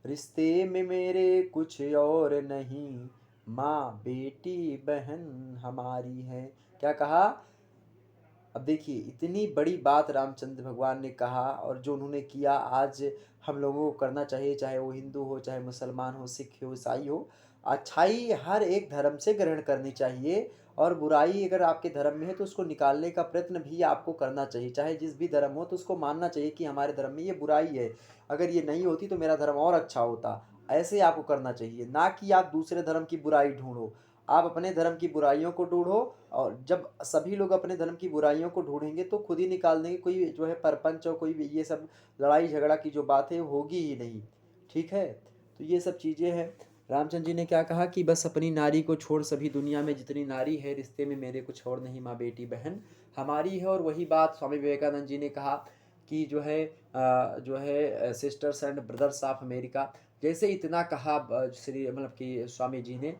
रिश्ते में मेरे कुछ और नहीं, माँ बेटी बहन हमारी है। क्या कहा? अब देखिए इतनी बड़ी बात रामचंद्र भगवान ने कहा, और जो उन्होंने किया आज हम लोगों को करना चाहिए, चाहे वो हिंदू हो, चाहे मुसलमान हो, सिख हो, ईसाई हो। अच्छाई हर एक धर्म से ग्रहण करनी चाहिए, और बुराई अगर आपके धर्म में है तो उसको निकालने का प्रयत्न भी आपको करना चाहिए, चाहे जिस भी धर्म हो, तो उसको मानना चाहिए कि हमारे धर्म में ये बुराई है, अगर ये नहीं होती तो मेरा धर्म और अच्छा होता। ऐसे आपको करना चाहिए, ना कि आप दूसरे धर्म की बुराई ढूंढो। आप अपने धर्म की बुराइयों को ढूंढो, और जब सभी लोग अपने धर्म की बुराइयों को ढूंढेंगे तो खुद ही निकाल देंगे। कोई जो है परपंच और कोई भी ये सब लड़ाई झगड़ा की जो बात है होगी ही नहीं। ठीक है, तो ये सब चीज़ें हैं। रामचंद्र जी ने क्या कहा कि बस अपनी नारी को छोड़ सभी, दुनिया में जितनी नारी है, रिश्ते में मेरे कुछ और नहीं, माँ बेटी बहन हमारी है। और वही बात स्वामी विवेकानंद जी ने कहा कि जो है sisters and brothers of America. जैसे इतना कहा श्री मतलब कि स्वामी जी ने,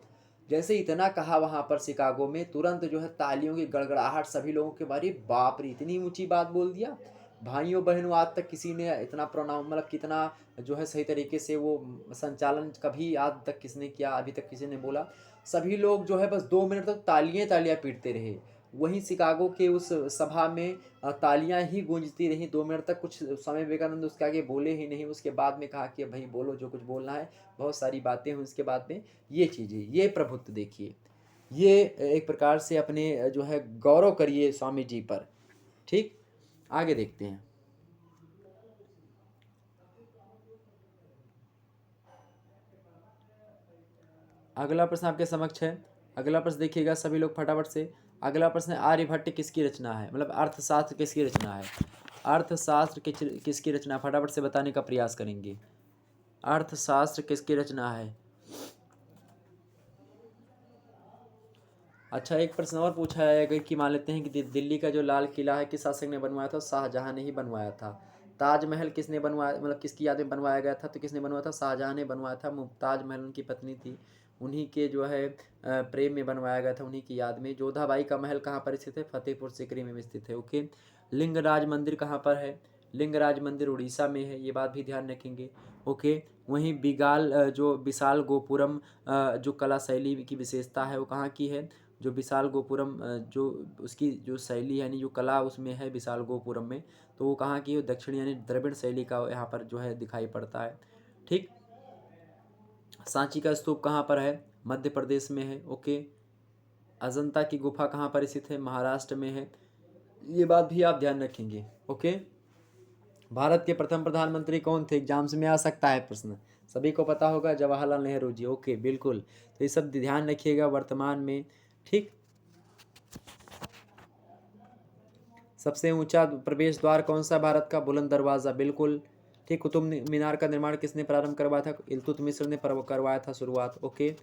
जैसे इतना कहा वहाँ पर शिकागो में, तुरंत जो है तालियों की गड़गड़ाहट, सभी लोगों के बारे, बाप रे इतनी ऊंची बात बोल दिया। भाइयों बहनों, आज तक किसी ने इतना प्रोनाउन, मतलब कितना जो है सही तरीके से वो संचालन कभी आज तक किसने किया, अभी तक किसी ने बोला। सभी लोग जो है बस 2 मिनट तक तालियां तालियां पीटते रहे। वहीं शिकागो के उस सभा में तालियां ही गूंजती रहीं 2 मिनट तक। कुछ स्वामी विवेकानंद उसके आगे बोले ही नहीं। उसके बाद में कहा कि भाई बोलो जो कुछ बोलना है, बहुत सारी बातें हुई उसके बाद में। ये चीज़ें, ये प्रभुत्व देखिए, ये एक प्रकार से अपने जो है गौरव करिए स्वामी जी पर। ठीक, आगे देखते हैं। अगला प्रश्न आपके समक्ष है। अगला प्रश्न देखिएगा सभी लोग फटाफट से। अगला प्रश्न है, आर्यभट्ट किसकी रचना है? मतलब अर्थशास्त्र किसकी रचना है? अर्थशास्त्र किसकी रचना, फटाफट से बताने का प्रयास करेंगे। अर्थशास्त्र किसकी रचना है? अच्छा, एक प्रश्न और पूछा जाएगा कि मान लेते हैं कि दिल्ली का जो लाल किला है किस शासक ने बनवाया था? शाहजहां ने ही बनवाया था। ताजमहल किसने बनवाया, मतलब किसकी याद में बनवाया गया था? तो किसने बनवाया था? शाहजहां ने बनवाया था। मुमताज महल उनकी पत्नी थी, उन्हीं के जो है प्रेम में बनवाया गया था, उन्हीं की याद में। जोधाबाई का महल कहाँ पर स्थित है? फतेहपुर सीकरी में स्थित है। ओके। लिंगराज मंदिर कहाँ पर है? लिंगराज मंदिर उड़ीसा में है, ये बात भी ध्यान रखेंगे। ओके। वहीं जो विशाल गोपुरम जो कला शैली की विशेषता है वो कहाँ की है? जो विशाल गोपुरम जो उसकी जो शैली यानी जो कला उसमें है विशाल गोपुरम में, तो वो कहाँ की है? दक्षिण यानी द्रविड़ शैली का यहाँ पर जो है दिखाई पड़ता है। ठीक। सांची का स्तूप कहाँ पर है? मध्य प्रदेश में है। ओके। अजंता की गुफा कहाँ पर स्थित है? महाराष्ट्र में है, ये बात भी आप ध्यान रखेंगे। ओके। भारत के प्रथम प्रधानमंत्री कौन थे? एग्जाम्स में आ सकता है प्रश्न, सभी को पता होगा, जवाहरलाल नेहरू जी। ओके, बिल्कुल। तो ये सब ध्यान रखिएगा वर्तमान में। ठीक। सबसे ऊंचा प्रवेश द्वार कौन सा भारत का? बुलंद दरवाज़ा, बिल्कुल। ठीक। कुतुब मीनार का निर्माण किसने प्रारंभ करवाया था? इल्तुतमिश ने करवाया था शुरुआत। ओके।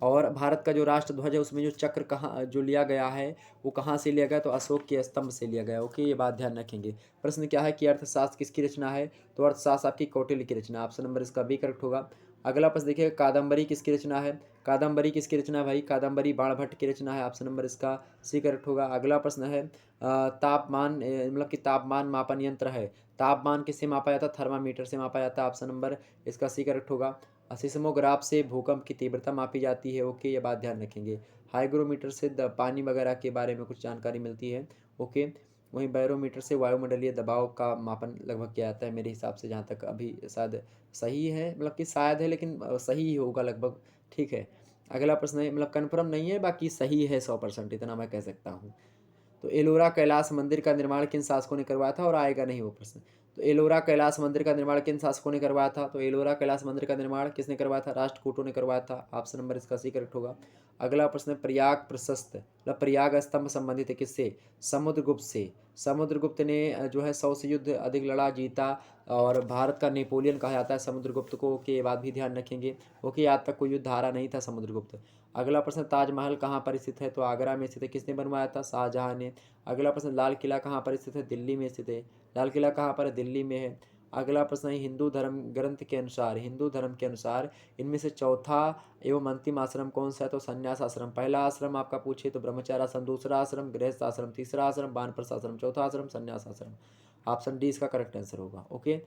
और भारत का जो राष्ट्र ध्वज है उसमें जो चक्र कहाँ जो लिया गया है वो कहाँ से लिया गया? तो अशोक के स्तंभ से लिया गया। ओके, ये बात ध्यान रखेंगे। प्रश्न क्या है कि अर्थशास्त्र किसकी रचना है? तो अर्थशास्त्र आपकी कौटिल्य की रचना, ऑप्शन नंबर इसका बी करेक्ट होगा। अगला प्रश्न देखिए, कादम्बरी किसकी रचना है? कादम्बरी किसकी रचना है भाई? कादम्बरी बाणभट्ट की रचना है, ऑप्शन नंबर इसका सी करेक्ट होगा। अगला प्रश्न है तापमान मतलब कि तापमान मापन यंत्र है, तापमान किससे मापा जाता है? थर्मामीटर से मापा जाता है, ऑप्शन नंबर इसका सी करेक्ट होगा। सिस्मोग्राफ से भूकंप की तीव्रता मापी जाती है। ओके, ये बात ध्यान रखेंगे। हाइग्रोमीटर से पानी वगैरह के बारे में कुछ जानकारी मिलती है। ओके। वहीं बैरोमीटर से वायुमंडलीय दबाव का मापन लगभग किया जाता है मेरे हिसाब से, जहाँ तक अभी शायद सही है, मतलब कि शायद है लेकिन सही ही होगा लगभग। ठीक है। अगला प्रश्न है, मतलब कन्फर्म नहीं है, बाकी सही है 100%, इतना मैं कह सकता हूँ। तो एलोरा कैलाश मंदिर का निर्माण किन शासकों ने करवाया था? और आएगा नहीं वो प्रश्न। तो एलोरा कैलाश मंदिर का निर्माण किन शासकों ने करवाया था? तो एलोरा कैलाश मंदिर का निर्माण किसने करवाया था? राष्ट्रकूटों ने करवाया था, ऑप्शन नंबर इसका सी करेक्ट होगा। अगला प्रश्न है, प्रयाग प्रशस्त मतलब प्रयाग स्तंभ संबंधित है किससे? समुद्रगुप्त से। समुद्रगुप्त ने जो है 100 से युद्ध अधिक लड़ा, जीता, और भारत का नेपोलियन कहा जाता है समुद्रगुप्त को। के बाद भी ध्यान रखेंगे। ओके, आज तक कोई युद्ध हारा नहीं था समुद्रगुप्त। अगला प्रश्न, ताजमहल कहाँ पर स्थित है? तो आगरा में स्थित है, किसने बनवाया था? शाहजहां ने। अगला प्रश्न, लाल किला कहाँ पर स्थित है? दिल्ली में स्थित है। लाल किला कहाँ पर है? दिल्ली में है। अगला प्रश्न है, हिंदू धर्म ग्रंथ के अनुसार, हिंदू धर्म के अनुसार इनमें से चौथा एवं अंतिम आश्रम कौन सा है? तो संन्यास आश्रम। पहला आश्रम आपका पूछे तो ब्रह्मचार्य आश्रम, दूसरा आश्रम गृहस्थ आश्रम, तीसरा आश्रम वानप्रस्थ आश्रम, चौथा आश्रम संन्यास आश्रम। ऑप्शन डी इसका करेक्ट आंसर होगा। ओके।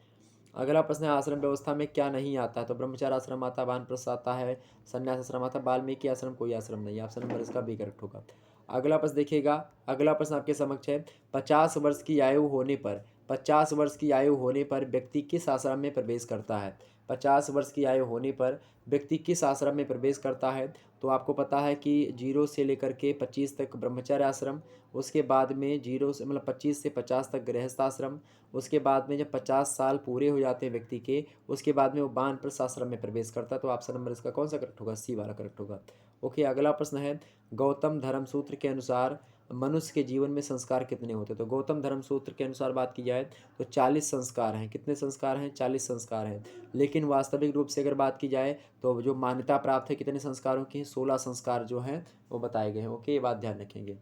अगला प्रश्न है, आश्रम व्यवस्था में क्या नहीं आता है? तो ब्रह्मचार्य आश्रम आता है, वानप्रस्थ आता है, संन्यास आश्रम आता है, वाल्मीकि आश्रम कोई आश्रम नहीं है, ऑप्शन नंबर इसका बी करेक्ट होगा। अगला प्रश्न देखिएगा, अगला प्रश्न आपके समक्ष है, 50 वर्ष की आयु होने पर 50 वर्ष की आयु होने पर व्यक्ति किस आश्रम में प्रवेश करता है? 50 वर्ष की आयु होने पर व्यक्ति किस आश्रम में प्रवेश करता है? तो आपको पता है कि 0 से लेकर के 25 तक ब्रह्मचर्य आश्रम, उसके बाद में 0 से मतलब 25 से 50 तक गृहस्थ आश्रम, उसके बाद में जब 50 साल पूरे हो जाते हैं व्यक्ति के, उसके बाद में वो वानप्रस्थ आश्रम में प्रवेश करता है। तो ऑप्शन नंबर इसका कौन सा करेक्ट होगा? सी वाला करेक्ट होगा। ओके। अगला प्रश्न है, गौतम धर्म सूत्र के अनुसार मनुष्य के जीवन में संस्कार कितने होते हैं? तो गौतम धर्म सूत्र के अनुसार बात की जाए तो 40 संस्कार हैं। कितने संस्कार हैं? 40 संस्कार हैं। लेकिन वास्तविक रूप से अगर बात की जाए तो जो मान्यता प्राप्त है कितने संस्कारों की? 16 संस्कार जो हैं वो बताए गए हैं। ओके, ये बात ध्यान रखेंगे।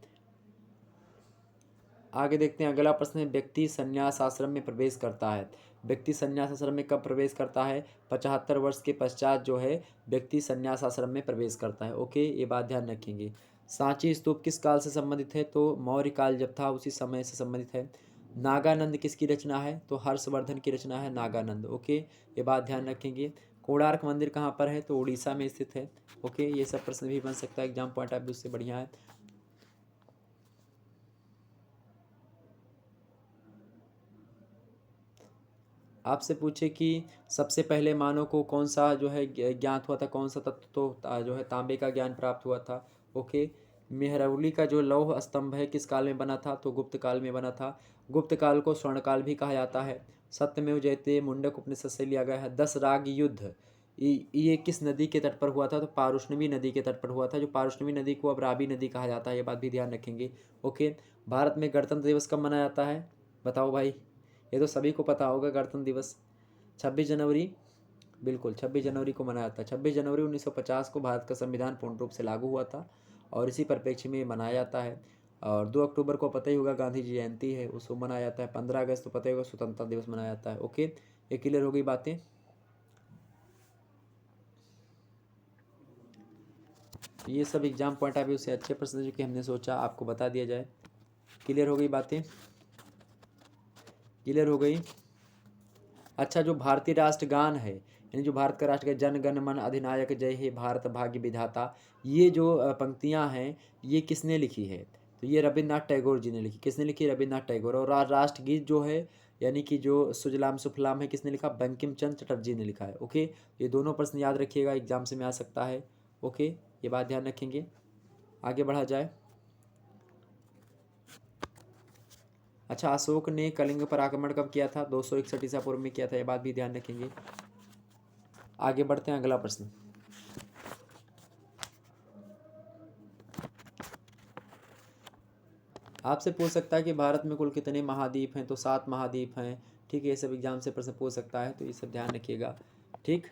आगे देखते हैं, अगला प्रश्न है, व्यक्ति संन्यास आश्रम में प्रवेश करता है। व्यक्ति संन्यास आश्रम में कब प्रवेश करता है? 75 वर्ष के पश्चात जो है व्यक्ति संन्यास आश्रम में प्रवेश करता है। ओके, ये बात ध्यान रखेंगे। सांची स्तूप किस काल से संबंधित है? तो मौर्य काल जब था उसी समय से संबंधित है। नागानंद किसकी रचना है? तो हर्षवर्धन की रचना है नागानंद। ओके, ये बात ध्यान रखेंगे। कोणार्क मंदिर कहाँ पर है? तो उड़ीसा में स्थित है। ओके, ये सब प्रश्न भी बन सकता है एग्जाम पॉइंट ऑफ व्यू से, बढ़िया है। आपसे पूछे कि सबसे पहले मानव को कौन सा जो है ज्ञात हुआ था, कौन सा तत्व तो जो है तांबे का ज्ञान प्राप्त हुआ था। ओके। मेहरौली का जो लौह स्तंभ है किस काल में बना था? तो गुप्त काल में बना था। गुप्त काल को स्वर्ण काल भी कहा जाता है। सत्यमेव जयते मुंडक उपनिषद से लिया गया है। 10 राग युद्ध ये किस नदी के तट पर हुआ था? तो पारुष्णवी नदी के तट पर हुआ था, जो पारुष्णवी नदी को अब रावी नदी कहा जाता है, ये बात भी ध्यान रखेंगे। ओके। भारत में गणतंत्र दिवस कब मनाया जाता है? बताओ भाई, ये तो सभी को पता होगा। गणतंत्र दिवस 26 जनवरी, बिल्कुल 26 जनवरी को मनाया था। 26 जनवरी 1950 को भारत का संविधान पूर्ण रूप से लागू हुआ था। और इसी परिप्रेक्ष्य में मनाया जाता है। और 2 अक्टूबर को पता ही होगा गांधी जी जयंती है, उसको मनाया जाता है। 15 अगस्त तो पता ही होगा स्वतंत्रता दिवस मनाया जाता है। ओके, ये क्लियर हो गई बातें। ये सब एग्जाम पॉइंट ऑफ व्यू से अच्छे प्रश्न जो कि हमने सोचा आपको बता दिया जाए। क्लियर हो गई बातें, क्लियर हो गई। अच्छा, जो भारतीय राष्ट्रगान है, यानी जो भारत का राष्ट्रगान जन गण मन अधिनायक जय हे भारत भाग्य विधाता, ये जो पंक्तियां हैं ये किसने लिखी है? तो ये रविन्द्रनाथ टैगोर जी ने लिखी। किसने लिखी? रविन्द्रनाथ टैगोर। और राष्ट्रगीत जो है यानी कि जो सुजलाम सुफलाम है, किसने लिखा? बंकिम चंद्र चटर्जी ने लिखा है। ओके, ये दोनों प्रश्न याद रखिएगा, एग्जाम से में आ सकता है। ओके, ये बात ध्यान रखेंगे। आगे बढ़ा जाए। अच्छा, अशोक ने कलिंग पर आक्रमण कब किया था? 261 ईसा पूर्व में किया था, ये बात भी ध्यान रखेंगे। आगे बढ़ते हैं, अगला प्रश्न। आपसे पूछ सकता है कि भारत में कुल कितने महाद्वीप हैं? तो 7 महाद्वीप हैं। ठीक है, ये सब एग्जाम से प्रश्न पूछ सकता है, तो ये सब ध्यान रखिएगा। ठीक,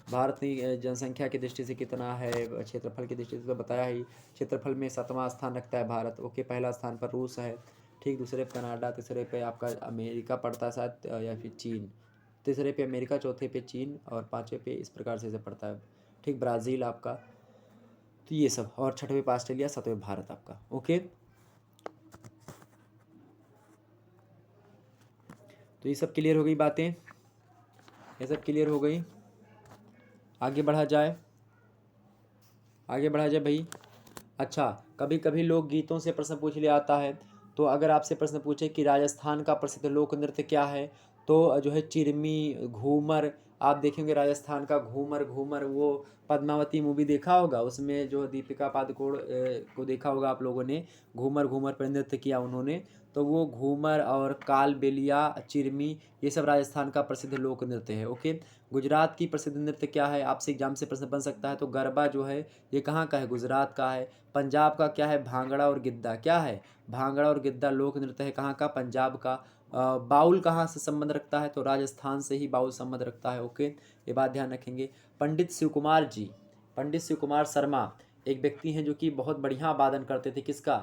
भारत की जनसंख्या की दृष्टि से कितना है, क्षेत्रफल की दृष्टि से तो बताया ही। क्षेत्रफल में 7वां स्थान रखता है भारत। ओके, पहला स्थान पर रूस है। ठीक, दूसरे पे कनाडा, तीसरे पे आपका अमेरिका पड़ता है शायद, या फिर चीन। तीसरे पे अमेरिका, चौथे पे चीन, और पाँचवें पे इस प्रकार से पड़ता है। ठीक, ब्राज़ील आपका। तो ये सब, और छठवें पे ऑस्ट्रेलिया, सातवें भारत आपका। ओके, तो ये सब क्लियर हो गई बातें, ये सब क्लियर हो गई। आगे बढ़ा जाए, आगे बढ़ा जाए भाई। अच्छा, कभी कभी लोक गीतों से प्रश्न पूछ लिया आता है। तो अगर आपसे प्रश्न पूछे कि राजस्थान का प्रसिद्ध लोक नृत्य क्या है, तो जो है चिरमी, घूमर। आप देखेंगे राजस्थान का घूमर, घूमर वो पद्मावती मूवी देखा होगा, उसमें जो दीपिका पादुकोण को देखा होगा आप लोगों ने, घूमर, घूमर पर नृत्य किया उन्होंने। तो वो घूमर और कालबेलिया, चिरमी, ये सब राजस्थान का प्रसिद्ध लोक नृत्य है। ओके, गुजरात की प्रसिद्ध नृत्य क्या है? आपसे एग्जाम से प्रश्न बन सकता है। तो गरबा जो है ये कहाँ का है? गुजरात का है। पंजाब का क्या है? भांगड़ा और गिद्दा। क्या है? भांगड़ा और गिद्दा लोक नृत्य है, कहाँ का? पंजाब का। बाउल कहाँ से संबंध रखता है? तो राजस्थान से ही बाउल संबंध रखता है। ओके, ये बात ध्यान रखेंगे। पंडित शिव कुमार जी, पंडित शिव कुमार शर्मा एक व्यक्ति हैं जो कि बहुत बढ़िया वादन करते थे। किसका?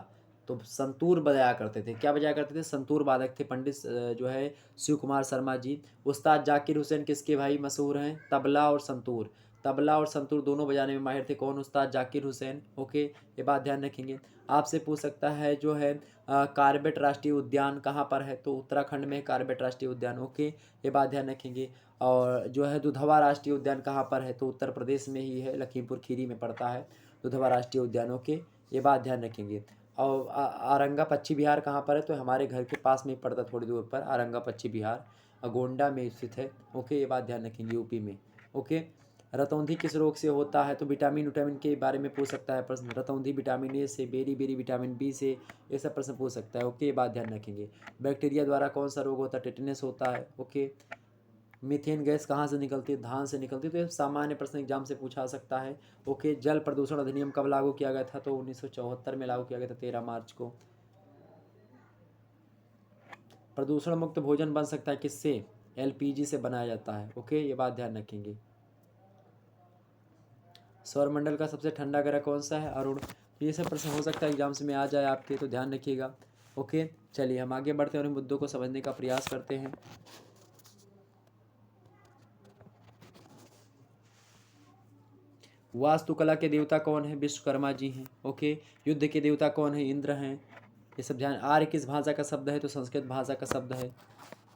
तो संतूर बजाया करते थे। क्या बजाया करते थे? संतूर वादक थे पंडित जो है शिव कुमार शर्मा जी। उस्ताद जाकिर हुसैन किसके भाई मशहूर हैं? तबला और संतूर। तबला और संतूर दोनों बजाने में माहिर थे। कौन? उस्ताद जाकिर हुसैन। ओके, ये बात ध्यान रखेंगे। आपसे पूछ सकता है जो है कार्बेट राष्ट्रीय उद्यान कहाँ पर है? तो उत्तराखंड में कार्बेट राष्ट्रीय उद्यान। ओके, ये बात ध्यान रखेंगे। और जो है दुधवा राष्ट्रीय उद्यान कहाँ पर है? तो उत्तर प्रदेश में ही है, लखीमपुर खीरी में पड़ता है दुधवा राष्ट्रीय उद्यान। ओके, ये बात ध्यान रखेंगे। और आरंगा पक्षी विहार कहाँ पर है? तो हमारे घर के पास में ही पड़ता, थोड़ी दूर पर आरंगा पक्षी विहार गोंडा में स्थित है। ओके, ये बात ध्यान रखेंगे, यूपी में। ओके, रतौंधी किस रोग से होता है? तो विटामिन विटामिन के बारे में पूछ सकता है प्रश्न। रतौंधी विटामिन ए से, बेरी बेरी विटामिन बी से, ये सब प्रश्न पूछ सकता है। ओके, ये बात ध्यान रखेंगे। बैक्टीरिया द्वारा कौन सा रोग होता है? टेटनस होता है। ओके, मीथेन गैस कहाँ से निकलती है? धान से निकलती है। तो ये सामान्य प्रश्न एग्जाम से पूछा सकता है। ओके, जल प्रदूषण अधिनियम कब लागू किया गया था? तो 1974 में लागू किया गया था, 13 मार्च को। प्रदूषण मुक्त भोजन बन सकता है किससे? एलपीजी से बनाया जाता है। ओके, ये बात ध्यान रखेंगे। सौरमंडल का सबसे ठंडा ग्रह कौन सा है? अरुण। तो ये सब प्रश्न हो सकता है एग्जाम्स में आ जाए आपके, तो ध्यान रखिएगा। ओके, चलिए हम आगे बढ़ते हैं और इन मुद्दों को समझने का प्रयास करते हैं। वास्तुकला के देवता कौन है? विश्वकर्मा जी हैं। ओके, युद्ध के देवता कौन है? इंद्र हैं। ये सब ध्यान। आर्य किस भाषा का शब्द है? तो संस्कृत भाषा का शब्द है।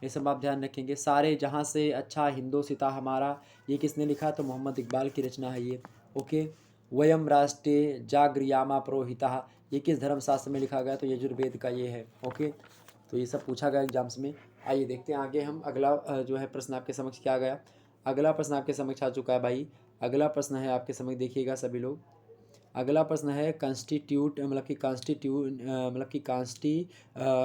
ये सब आप ध्यान रखेंगे। सारे जहाँ से अच्छा हिंदोसिता हमारा, ये किसने लिखा? तो मोहम्मद इकबाल की रचना है ये। ओके, वयम राष्ट्रे जागरियामा पुरोहिता, ये किस धर्मशास्त्र में लिखा गया? तो यजुर्वेद का ये है। ओके, तो ये सब पूछा गया एग्जाम्स में। आइए देखते हैं आगे हम अगला जो है प्रश्न आपके समक्ष क्या गया। अगला प्रश्न आपके समक्ष आ चुका है भाई। अगला प्रश्न है आपके समक्ष, देखिएगा सभी लोग। अगला प्रश्न है कॉन्स्टिट्यूट मतलब कि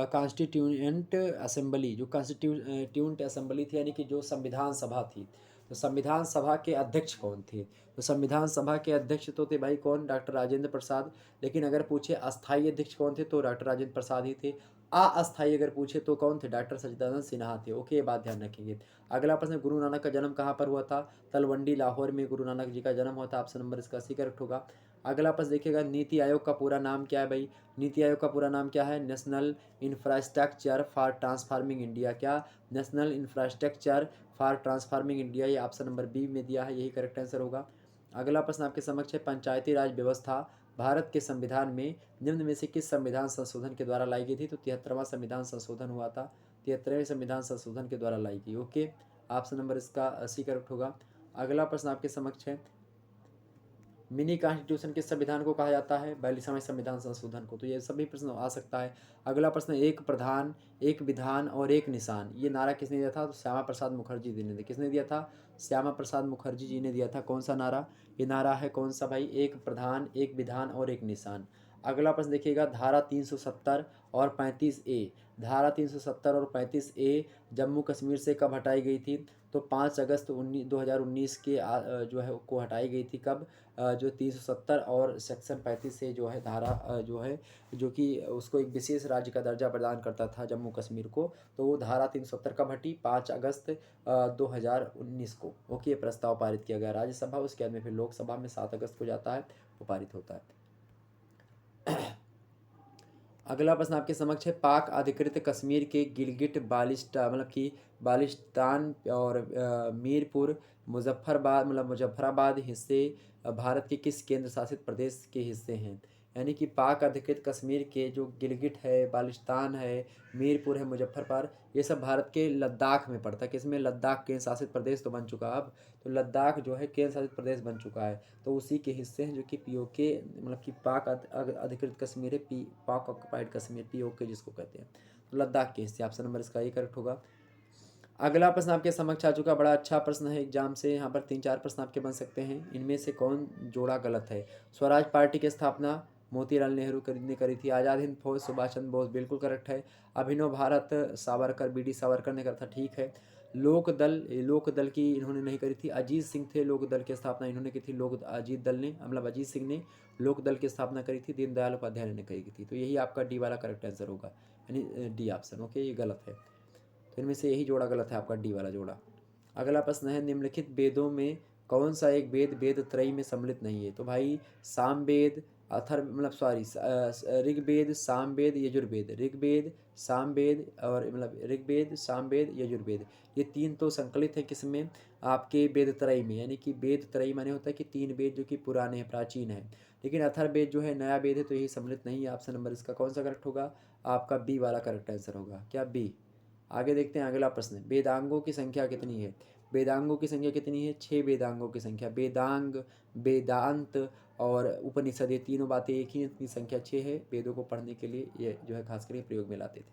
कॉन्स्टिट्यूएंट असेंबली, जो कॉन्स्टिट्यूएंट असेंबली थी यानी कि जो संविधान सभा थी, तो संविधान सभा के अध्यक्ष कौन थे? तो संविधान सभा के अध्यक्ष तो थे भाई कौन? डॉक्टर राजेंद्र प्रसाद। लेकिन अगर पूछे अस्थायी अध्यक्ष कौन थे? तो डॉक्टर राजेंद्र प्रसाद ही थे। अस्थायी अगर पूछे तो कौन थे? डॉक्टर सच्चिदानंद सिन्हा थे। ओके, ये बात ध्यान रखेंगे। अगला प्रश्न, गुरु नानक का जन्म कहाँ पर हुआ था? तलवंडी लाहौर में गुरु नानक जी का जन्म हुआ था। ऑप्शन नंबर इसका सी करेक्ट होगा। अगला प्रश्न देखिएगा, नीति आयोग का पूरा नाम क्या है भाई? नीति आयोग का पूरा नाम क्या है? National infrastructure for transforming India. क्या? National infrastructure for transforming India. ये ऑप्शन नंबर बी में दिया है, यही करेक्ट आंसर होगा। अगला प्रश्न आपके समक्ष है, पंचायती राज व्यवस्था भारत के संविधान में निम्न में से किस संविधान संशोधन के द्वारा लाई गई थी? तो 73वां संविधान संशोधन हुआ था, 73वें संविधान संशोधन के द्वारा लाई गई। ओके, ऑप्शन नंबर इसका सी करेक्ट होगा। अगला प्रश्न आपके समक्ष है, मिनी कॉन्स्टिट्यूशन किस संविधान को कहा जाता है? 42वें संविधान संशोधन को। तो ये सभी प्रश्न आ सकता है। अगला प्रश्न, एक प्रधान, एक विधान और एक निशान, ये नारा किसने दिया था? तो श्यामा प्रसाद मुखर्जी जी ने दिया। किसने दिया था? श्यामा प्रसाद मुखर्जी जी ने दिया था। कौन सा नारा? ये नारा है कौन सा भाई? एक प्रधान, एक विधान और एक निशान। अगला प्रश्न देखिएगा, धारा 370 और 35A, धारा 370 और 35A जम्मू कश्मीर से कब हटाई गई थी? तो 5 अगस्त 2019 के जो है को हटाई गई थी। कब? जो 370 और सेक्शन 35 से जो है धारा जो है, जो कि उसको एक विशेष राज्य का दर्जा प्रदान करता था जम्मू कश्मीर को, तो वो धारा 370 कब हटी? 5 अगस्त 2019 को। ओके, प्रस्ताव पारित किया गया राज्यसभा, उसके बाद में फिर लोकसभा में 7 अगस्त को जाता है, वो पारित होता है। अगला प्रश्न आपके समक्ष है, पाक अधिकृत कश्मीर के गिलगिट बाल्टिस्तान मतलब कि बाल्टिस्तान और मीरपुर मुजफ्फराबाद हिस्से भारत के किस केंद्र शासित प्रदेश के हिस्से हैं? यानी कि पाक अधिकृत कश्मीर के जो गिलगिट है, बाल्टिस्तान है, मीरपुर है, मुजफ्फरपुर, ये सब भारत के लद्दाख में पड़ता है। किसमें? लद्दाख केंद्र शासित प्रदेश तो बन चुका अब, तो लद्दाख जो है केंद्र शासित प्रदेश बन चुका है, तो उसी के हिस्से हैं जो कि पीओके मतलब कि पाक अधिकृत कश्मीर है, पाक ऑक्युपाइड कश्मीर, पीओके जिसको कहते हैं, तो लद्दाख के हिस्से। ऑप्शन नंबर इसका ही करेक्ट होगा। अगला प्रश्न आपके समक्ष आ चुका, बड़ा अच्छा प्रश्न है एग्जाम से, यहाँ पर 3-4 प्रश्न आपके बन सकते हैं। इनमें से कौन जोड़ा गलत है? स्वराज पार्टी की स्थापना मोतीलाल नेहरू ने करी थी। आज़ाद हिंद फौज सुभाष चंद्र बोस, बिल्कुल करेक्ट है। अभिनव भारत सावरकर, बी.डी. सावरकर ने करा था, ठीक है। लोक दल की इन्होंने नहीं करी थी, अजीत सिंह थे लोक दल की स्थापना इन्होंने की थी। अजीत दल ने मतलब अजीत सिंह ने लोक दल की स्थापना करी थी, दीनदयाल उपाध्याय ने करी थी। तो यही आपका डी वाला करेक्ट आंसर होगा, यानी डी ऑप्शन। ओके, ये गलत है, तो इनमें से यही जोड़ा गलत है आपका, डी वाला जोड़ा। अगला प्रश्न है, निम्नलिखित वेदों में कौन सा एक वेद वेद त्रयी में सम्मिलित नहीं है? तो भाई सामवेद, ऋग्वेद, सामवेद, यजुर्वेद। ऋग्वेद, सामवेद और ऋग्वेद, सामवेद, यजुर्वेद, ये 3 तो संकलित है किसमें? आपके वेद त्रयी में। यानी कि वेद त्रयी माने होता है कि 3 वेद जो कि पुराने हैं, प्राचीन है, लेकिन अथर्ववेद जो है नया वेद है, तो यही सम्मिलित नहीं है। ऑप्शन नंबर इसका कौन सा करेक्ट होगा? आपका बी वाला करेक्ट आंसर होगा। क्या? बी। आगे देखते हैं अगला प्रश्न, वेदांगों की संख्या कितनी है? वेदांगों की संख्या कितनी है? 6 वेदांगों की संख्या। वेदांग, वेदांत और उपनिषद, ये तीनों बातें एक ही, इनकी संख्या 6 है। वेदों को पढ़ने के लिए ये जो है खास करके प्रयोग में लाते थे।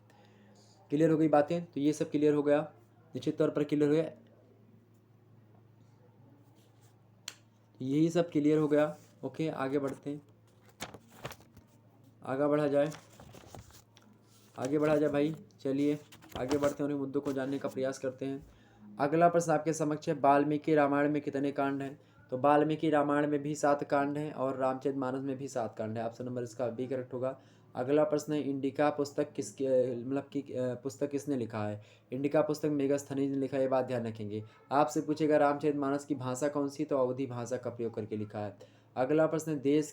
क्लियर हो गई बातें? तो ये सब क्लियर हो गया, निश्चित तौर पर क्लियर हो गया, यही सब क्लियर हो गया। ओके, आगे बढ़ते हैं, आगे बढ़ा जाए, आगे बढ़ा जाए भाई। चलिए आगे बढ़ते हैं, उन्हीं मुद्दों को जानने का प्रयास करते हैं। अगला प्रश्न आपके समक्ष है, वाल्मीकि रामायण में कितने कांड हैं? तो वाल्मीकि रामायण में भी 7 कांड हैं और रामचरितमानस में भी 7 कांड हैं। ऑप्शन नंबर इसका बी करेक्ट होगा। अगला प्रश्न है, इंडिका पुस्तक किसके पुस्तक किसने लिखा है? इंडिका पुस्तक मेगास्थनीज ने लिखा है, ये बात ध्यान रखेंगे। आपसे पूछेगा रामचरितमानस की भाषा कौन सी? तो अवधी भाषा का प्रयोग करके लिखा है। अगला प्रश्न है, देश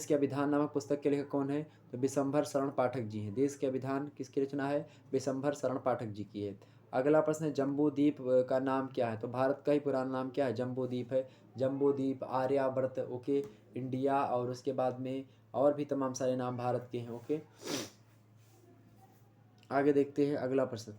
के अभिधान नामक पुस्तक के लेखक कौन है? तो विशंभर शरण पाठक जी हैं। देश के अभिधान किसकी रचना है? विशंभर शरण पाठक जी की है। अगला प्रश्न है, जम्बू द्वीप का नाम क्या है? तो भारत का ही पुराना नाम क्या है? जम्बू द्वीप है। जम्बू द्वीप, आर्यावर्त, ओके, इंडिया, और उसके बाद में और भी तमाम सारे नाम भारत के हैं। ओके, आगे देखते हैं अगला प्रश्न।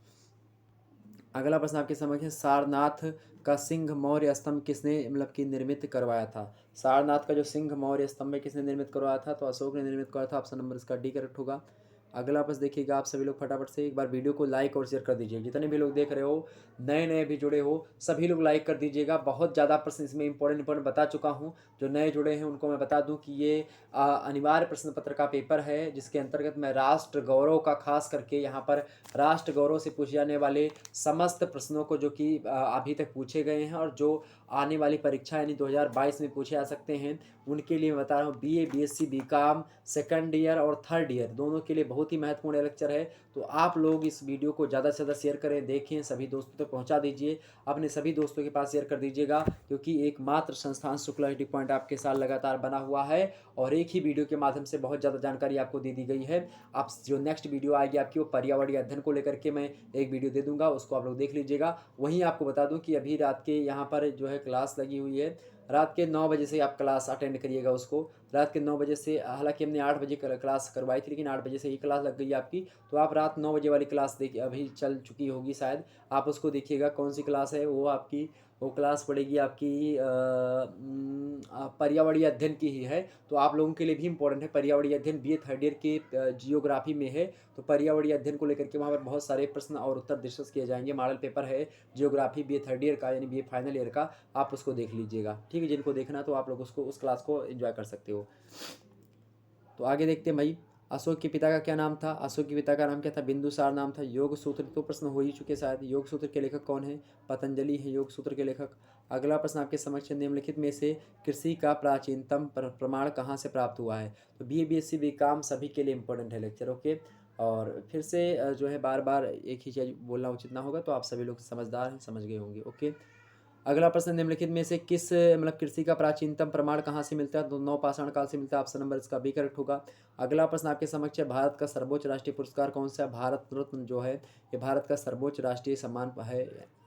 अगला प्रश्न आपके समझ है, सारनाथ का सिंह मौर्य स्तंभ किसने कि निर्मित करवाया था? सारनाथ का जो सिंह मौर्य स्तंभ है किसने निर्मित करवाया था? तो अशोक ने निर्मित करवाया था। ऑप्शन नंबर इसका डी करेक्ट होगा। अगला प्रश्न देखिएगा, आप सभी लोग फटाफट से एक बार वीडियो को लाइक और शेयर कर दीजिए। जितने भी लोग देख रहे हो, नए नए भी जुड़े हो, सभी लोग लाइक कर दीजिएगा। बहुत ज़्यादा प्रश्न इसमें इंपॉर्टेंट बता चुका हूँ। जो नए जुड़े हैं उनको मैं बता दूं कि ये अनिवार्य प्रश्न पत्र का पेपर है, जिसके अंतर्गत मैं राष्ट्र गौरव का खास करके यहाँ पर राष्ट्र गौरव से पूछे जाने वाले समस्त प्रश्नों को, जो कि अभी तक पूछे गए हैं और जो आने वाली परीक्षा यानी 2022 में पूछे जा सकते हैं, उनके लिए मैं बता रहा हूँ BA, BSc, BCom second year और थर्ड ईयर दोनों के लिए बहुत ही महत्वपूर्ण लेक्चर है। तो आप लोग इस वीडियो को ज़्यादा से ज़्यादा शेयर करें, देखें, सभी दोस्तों तक पहुँचा दीजिए, अपने सभी दोस्तों के पास शेयर कर दीजिएगा, क्योंकि एकमात्र संस्थान शुक्ला स्टडी पॉइंट आपके साथ लगातार बना हुआ है और एक ही वीडियो के माध्यम से बहुत ज़्यादा जानकारी आपको दे दी गई है। आप जो नेक्स्ट वीडियो आएगी आपकी वो पर्यावरणीय अध्ययन को लेकर के मैं एक वीडियो दे दूंगा, उसको आप लोग देख लीजिएगा। वहीं आपको बता दूं कि अभी रात के यहाँ पर जो है क्लास लगी हुई है, रात के 9 बजे से आप क्लास अटेंड करिएगा उसको। रात के 9 बजे से, हालांकि हमने 8 बजे क्लास करवाई थी, लेकिन 8 बजे से ही क्लास लग गई है आपकी, तो आप रात 9 बजे वाली क्लास देखिए, अभी चल चुकी होगी शायद, आप उसको देखिएगा कौन सी क्लास है वो आपकी। वो क्लास पड़ेगी आपकी पर्यावरणीय अध्ययन की ही है, तो आप लोगों के लिए भी इंपॉर्टेंट है। पर्यावरणीय अध्ययन बीए थर्ड ईयर के जियोग्राफी में है, तो पर्यावरणीय अध्ययन को लेकर के वहाँ पर बहुत सारे प्रश्न और उत्तर डिस्कस किए जाएंगे। मॉडल पेपर है जियोग्राफी बीए थर्ड ईयर का, यानी बीए फाइनल ईयर का, आप उसको देख लीजिएगा, ठीक है। जिनको देखना तो आप लोग उसको, उस क्लास को एंजॉय कर सकते हो। तो आगे देखते हैं भाई, अशोक के पिता का क्या नाम था? अशोक के पिता का नाम क्या था? बिंदुसार नाम था। योग सूत्र, तो प्रश्न हो ही चुके शायद। योग सूत्र के लेखक कौन है? पतंजलि है योग सूत्र के लेखक। अगला प्रश्न आपके समक्ष, निम्नलिखित में से कृषि का प्राचीनतम प्रमाण कहाँ से प्राप्त हुआ है? तो बीए, बीएससी, बीकॉम सभी के लिए इंपॉर्टेंट है लेक्चर, ओके। और फिर से जो है बार बार एक ही चीज़ बोलना उचित ना होगा, तो आप सभी लोग समझदार हैं, समझ गए होंगे, ओके। अगला प्रश्न, निम्नलिखित में से किस मतलब कृषि का प्राचीनतम प्रमाण कहाँ से मिलता है? तो नवपाषाण काल से मिलता है, ऑप्शन नंबर इसका बी करेक्ट होगा। अगला प्रश्न आपके समक्ष है, भारत का सर्वोच्च राष्ट्रीय पुरस्कार कौन सा है? भारत रत्न जो है ये भारत का सर्वोच्च राष्ट्रीय सम्मान है,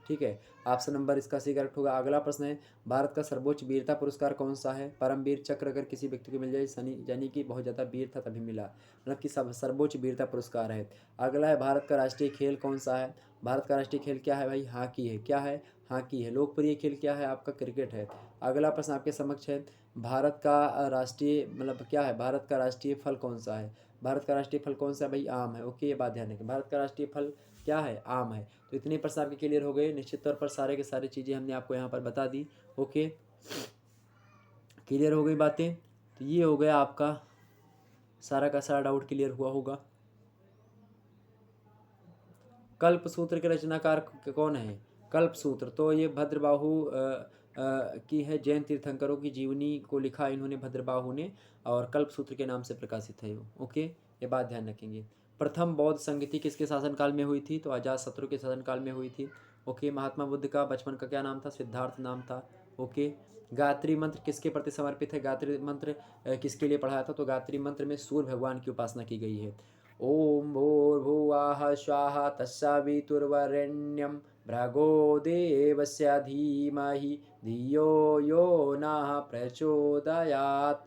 ठीक है। ऑप्शन नंबर इसका सी करेक्ट होगा। अगला प्रश्न है, भारत का सर्वोच्च वीरता पुरस्कार कौन सा है? परमवीर चक्र अगर किसी व्यक्ति को मिल जाए, यानी कि बहुत ज़्यादा वीर था तभी मिला, मतलब कि सर्वोच्च वीरता पुरस्कार है। अगला है, भारत का राष्ट्रीय खेल कौन सा है? भारत का राष्ट्रीय खेल क्या है भाई? हॉकी है। क्या है? हॉकी है। लोकप्रिय खेल क्या है आपका? क्रिकेट है। अगला प्रश्न आपके समक्ष है, भारत का राष्ट्रीय मतलब क्या है? भारत का राष्ट्रीय फल कौन सा है? भारत का राष्ट्रीय फल कौन सा है भाई? आम है, ओके। ये बात ध्यान रखें, भारत का राष्ट्रीय फल क्या है? आम है। तो इतने प्रश्न आपके क्लियर हो गए। निश्चित तौर पर सारे के सारी चीज़ें हमने आपको यहाँ पर बता दी, ओके। क्लियर हो गई बातें? तो ये हो गया आपका सारा का सारा डाउट क्लियर हुआ होगा। कल्प सूत्र के रचनाकार कौन है? कल्प सूत्र तो ये भद्रबाहु की है, जैन तीर्थंकरों की जीवनी को लिखा इन्होंने भद्रबाहु ने, और कल्प सूत्र के नाम से प्रकाशित है वो, ओके। ये बात ध्यान रखेंगे। प्रथम बौद्ध संगति किसके शासनकाल में हुई थी? तो अजातशत्रु के शासनकाल में हुई थी, ओके। महात्मा बुद्ध का बचपन का क्या नाम था? सिद्धार्थ नाम था, ओके। गायत्री मंत्र किसके प्रति समर्पित है? गायत्री मंत्र किसके लिए पढ़ाया था? तो गायत्री मंत्र में सूर्य भगवान की उपासना की गई है। ओम भूर्भुवः स्वः तत्सवितुर्वरेण्यं भर्गो देवस्य धीमहि धियो यो नः प्रचोदयात्।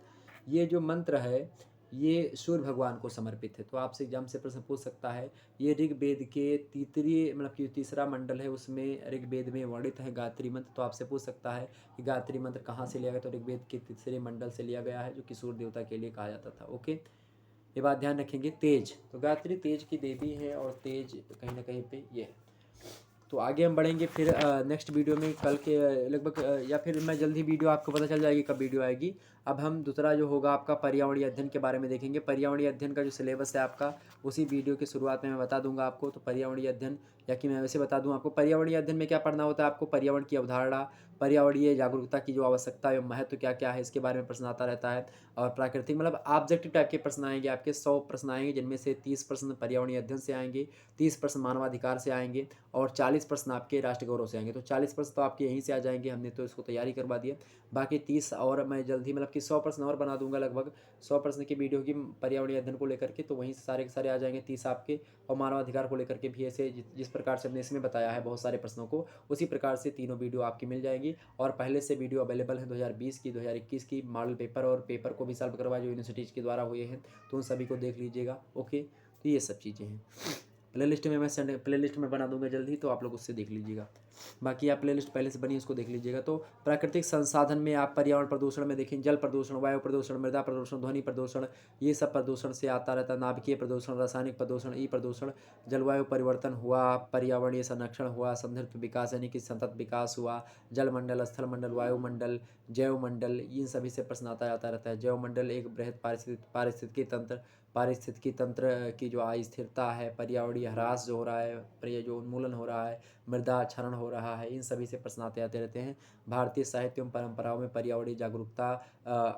ये जो मंत्र है ये सूर्य भगवान को समर्पित है। तो आपसे एग्जाम से प्रश्न पूछ सकता है, ये ऋग्वेद के तीसरी मतलब कि तीसरा मंडल है, उसमें ऋग्वेद में वर्णित है गायत्री मंत्र। तो आपसे पूछ सकता है कि गायत्री मंत्र कहाँ से लिया गया? तो ऋग्वेद के तीसरे मंडल से लिया गया है, जो कि सूर्य देवता के लिए कहा जाता था, ओके। ये बात ध्यान रखेंगे। तेज, तो गायत्री तेज की देवी है, और तेज कहीं ना कहीं पे ये है। तो आगे हम बढ़ेंगे फिर नेक्स्ट वीडियो में, कल के लगभग या फिर मैं जल्दी वीडियो आपको पता चल जाएगी कब वीडियो आएगी। अब हम दूसरा जो होगा आपका पर्यावरणीय अध्ययन के बारे में देखेंगे। पर्यावरणीय अध्ययन का जो सिलेबस है आपका, उसी वीडियो की शुरुआत में मैं बता दूंगा आपको। तो पर्यावरणीय अध्ययन, या कि मैं वैसे बता दूं आपको, पर्यावरणीय अध्ययन में क्या पढ़ना होता है आपको? पर्यावरण की अवधारणा, पर्यावरणीय जागरूकता की जो आवश्यकता एवं महत्व क्या क्या है, इसके बारे में प्रश्न आता रहता है। और प्राकृतिक मतलब ऑब्जेक्टिव टाइप के प्रश्न आएंगे आपके, 100 प्रश्न आएंगे, जिनमें से 30 प्रश्न पर्यावरणीय अध्ययन से आएंगे, 30 प्रश्न मानवाधिकार से आएंगे, और 40 प्रश्न आपके राष्ट्र गौरव से आएंगे। तो 40 प्रश्न तो आपके यहीं से आ जाएंगे, हमने तो इसको तैयारी करवा दिया। बाकी 30 और मैं जल्द ही मतलब कि 100 प्रश्न और बना दूंगा, लगभग 100 प्रश्न की वीडियो की पर्यावरणीय अध्ययन को लेकर के, तो वहीं से सारे के सारे आ जाएंगे 30 आपके। और मानवाधिकार को लेकर के भी ऐसे जिस प्रकार से हमने इसमें बताया है बहुत सारे प्रश्नों को, उसी प्रकार से तीनों वीडियो आपकी मिल जाएंगी। और पहले से वीडियो अवेलेबल है 2020 की, 2021 की मॉडल पेपर, और पेपर को भी सॉल्व करवाए जो यूनिवर्सिटीज़ के द्वारा हुए हैं, तो उन सभी को देख लीजिएगा, ओके। तो ये सब चीज़ें हैं। प्लेलिस्ट में मैं प्लेलिस्ट में बना दूंगा जल्दी, तो आप लोग उससे देख लीजिएगा। बाकी आप प्लेलिस्ट पहले से बनी उसको देख लीजिएगा। तो प्राकृतिक संसाधन में आप पर्यावरण प्रदूषण में देखें, जल प्रदूषण, वायु प्रदूषण, मृदा प्रदूषण, ध्वनि प्रदूषण, ये सब प्रदूषण से आता रहता है। नाभिकीय प्रदूषण, रासायनिक प्रदूषण, ई प्रदूषण, जलवायु परिवर्तन हुआ, पर्यावरणीय संरक्षण हुआ, संतृप्त विकास यानी कि सतत विकास हुआ, जलमंडल, स्थलमंडल, वायुमंडल, जैवमंडल, इन सभी से प्रश्न आता रहता है। जैवमंडल एक बृहद पारिस्थितिकी तंत्र की जो अस्थिरता है, पर्यावरणीय ह्रास जो हो रहा है, जो उन्मूलन हो रहा है, मृदा क्षरण हो हो रहा है, इन सभी से प्रश्न आते रहते हैं। भारतीय साहित्य एवं परंपराओं में पर्यावरणीय जागरूकता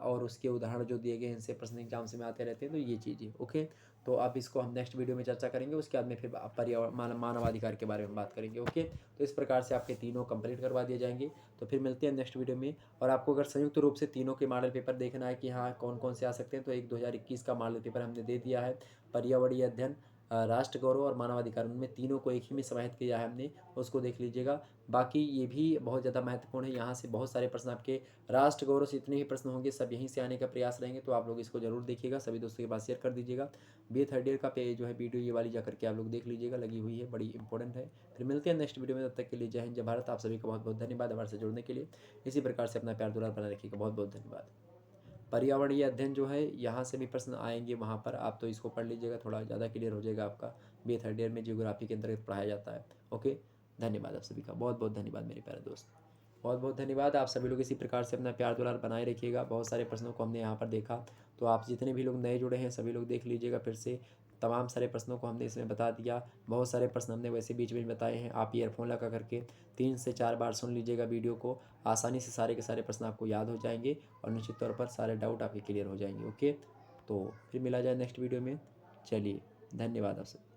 और उसके उदाहरण जो दिए गए हैं, इनसे प्रश्न एग्जाम्स में आते रहते हैं। तो ये चीज़ें ओके, तो अब इसको हम नेक्स्ट वीडियो में चर्चा करेंगे। उसके बाद में फिर पर्यावरण मानवाधिकार के बारे में बात करेंगे। ओके, तो इस प्रकार से आपके तीनों कंप्लीट करवा दिए जाएंगे। तो फिर मिलते हैं नेक्स्ट वीडियो में। और आपको अगर संयुक्त रूप से तीनों के मॉडल पेपर देखना है कि हाँ कौन कौन से आ सकते हैं, तो एक 2021 का मॉडल पेपर हमने दे दिया है। पर्यावरणीय अध्ययन, राष्ट्र गौरव और मानवाधिकार, उनमें तीनों को एक ही में समाहित किया है हमने, उसको देख लीजिएगा। बाकी ये भी बहुत ज़्यादा महत्वपूर्ण है, यहाँ से बहुत सारे प्रश्न आपके राष्ट्र गौरव से इतने ही प्रश्न होंगे, सब यहीं से आने का प्रयास रहेंगे। तो आप लोग इसको जरूर देखिएगा, सभी दोस्तों के पास शेयर कर दीजिएगा। बी थर्ड ईयर का पे जो है वीडियो ये वाली जाकर के आप लोग देख लीजिएगा, लगी हुई है, बड़ी इंपॉर्टेंट है। फिर मिलते हैं नेक्स्ट वीडियो में, तब तक के लिए जय हिंद जय भारत। आप सभी का बहुत बहुत धन्यवाद हमारे से जुड़ने के लिए। इसी प्रकार से अपना प्यार दुलार बनाए रखिएगा। बहुत बहुत धन्यवाद। पर्यावरणीय अध्ययन जो है यहाँ से भी प्रश्न आएंगे, वहाँ पर आप तो इसको पढ़ लीजिएगा, थोड़ा ज़्यादा क्लियर हो जाएगा आपका। बी थर्ड ईयर में जियोग्राफी के अंतर्गत पढ़ाया जाता है। ओके, धन्यवाद आप सभी का, बहुत बहुत धन्यवाद मेरे प्यारे दोस्त, बहुत बहुत धन्यवाद। आप सभी लोग इसी प्रकार से अपना प्यार दुलार बनाए रखिएगा। बहुत सारे प्रश्नों को हमने यहाँ पर देखा, तो आप जितने भी लोग नए जुड़े हैं सभी लोग देख लीजिएगा फिर से। तमाम सारे प्रश्नों को हमने इसमें बता दिया। बहुत सारे प्रश्न हमने वैसे बीच में बताए हैं। आप ईयरफोन लगा करके 3 से 4 बार सुन लीजिएगा वीडियो को, आसानी से सारे के सारे प्रश्न आपको याद हो जाएंगे और निश्चित तौर पर सारे डाउट आपके क्लियर हो जाएंगे। ओके, तो फिर मिला जाए नेक्स्ट वीडियो में। चलिए, धन्यवाद आप सब।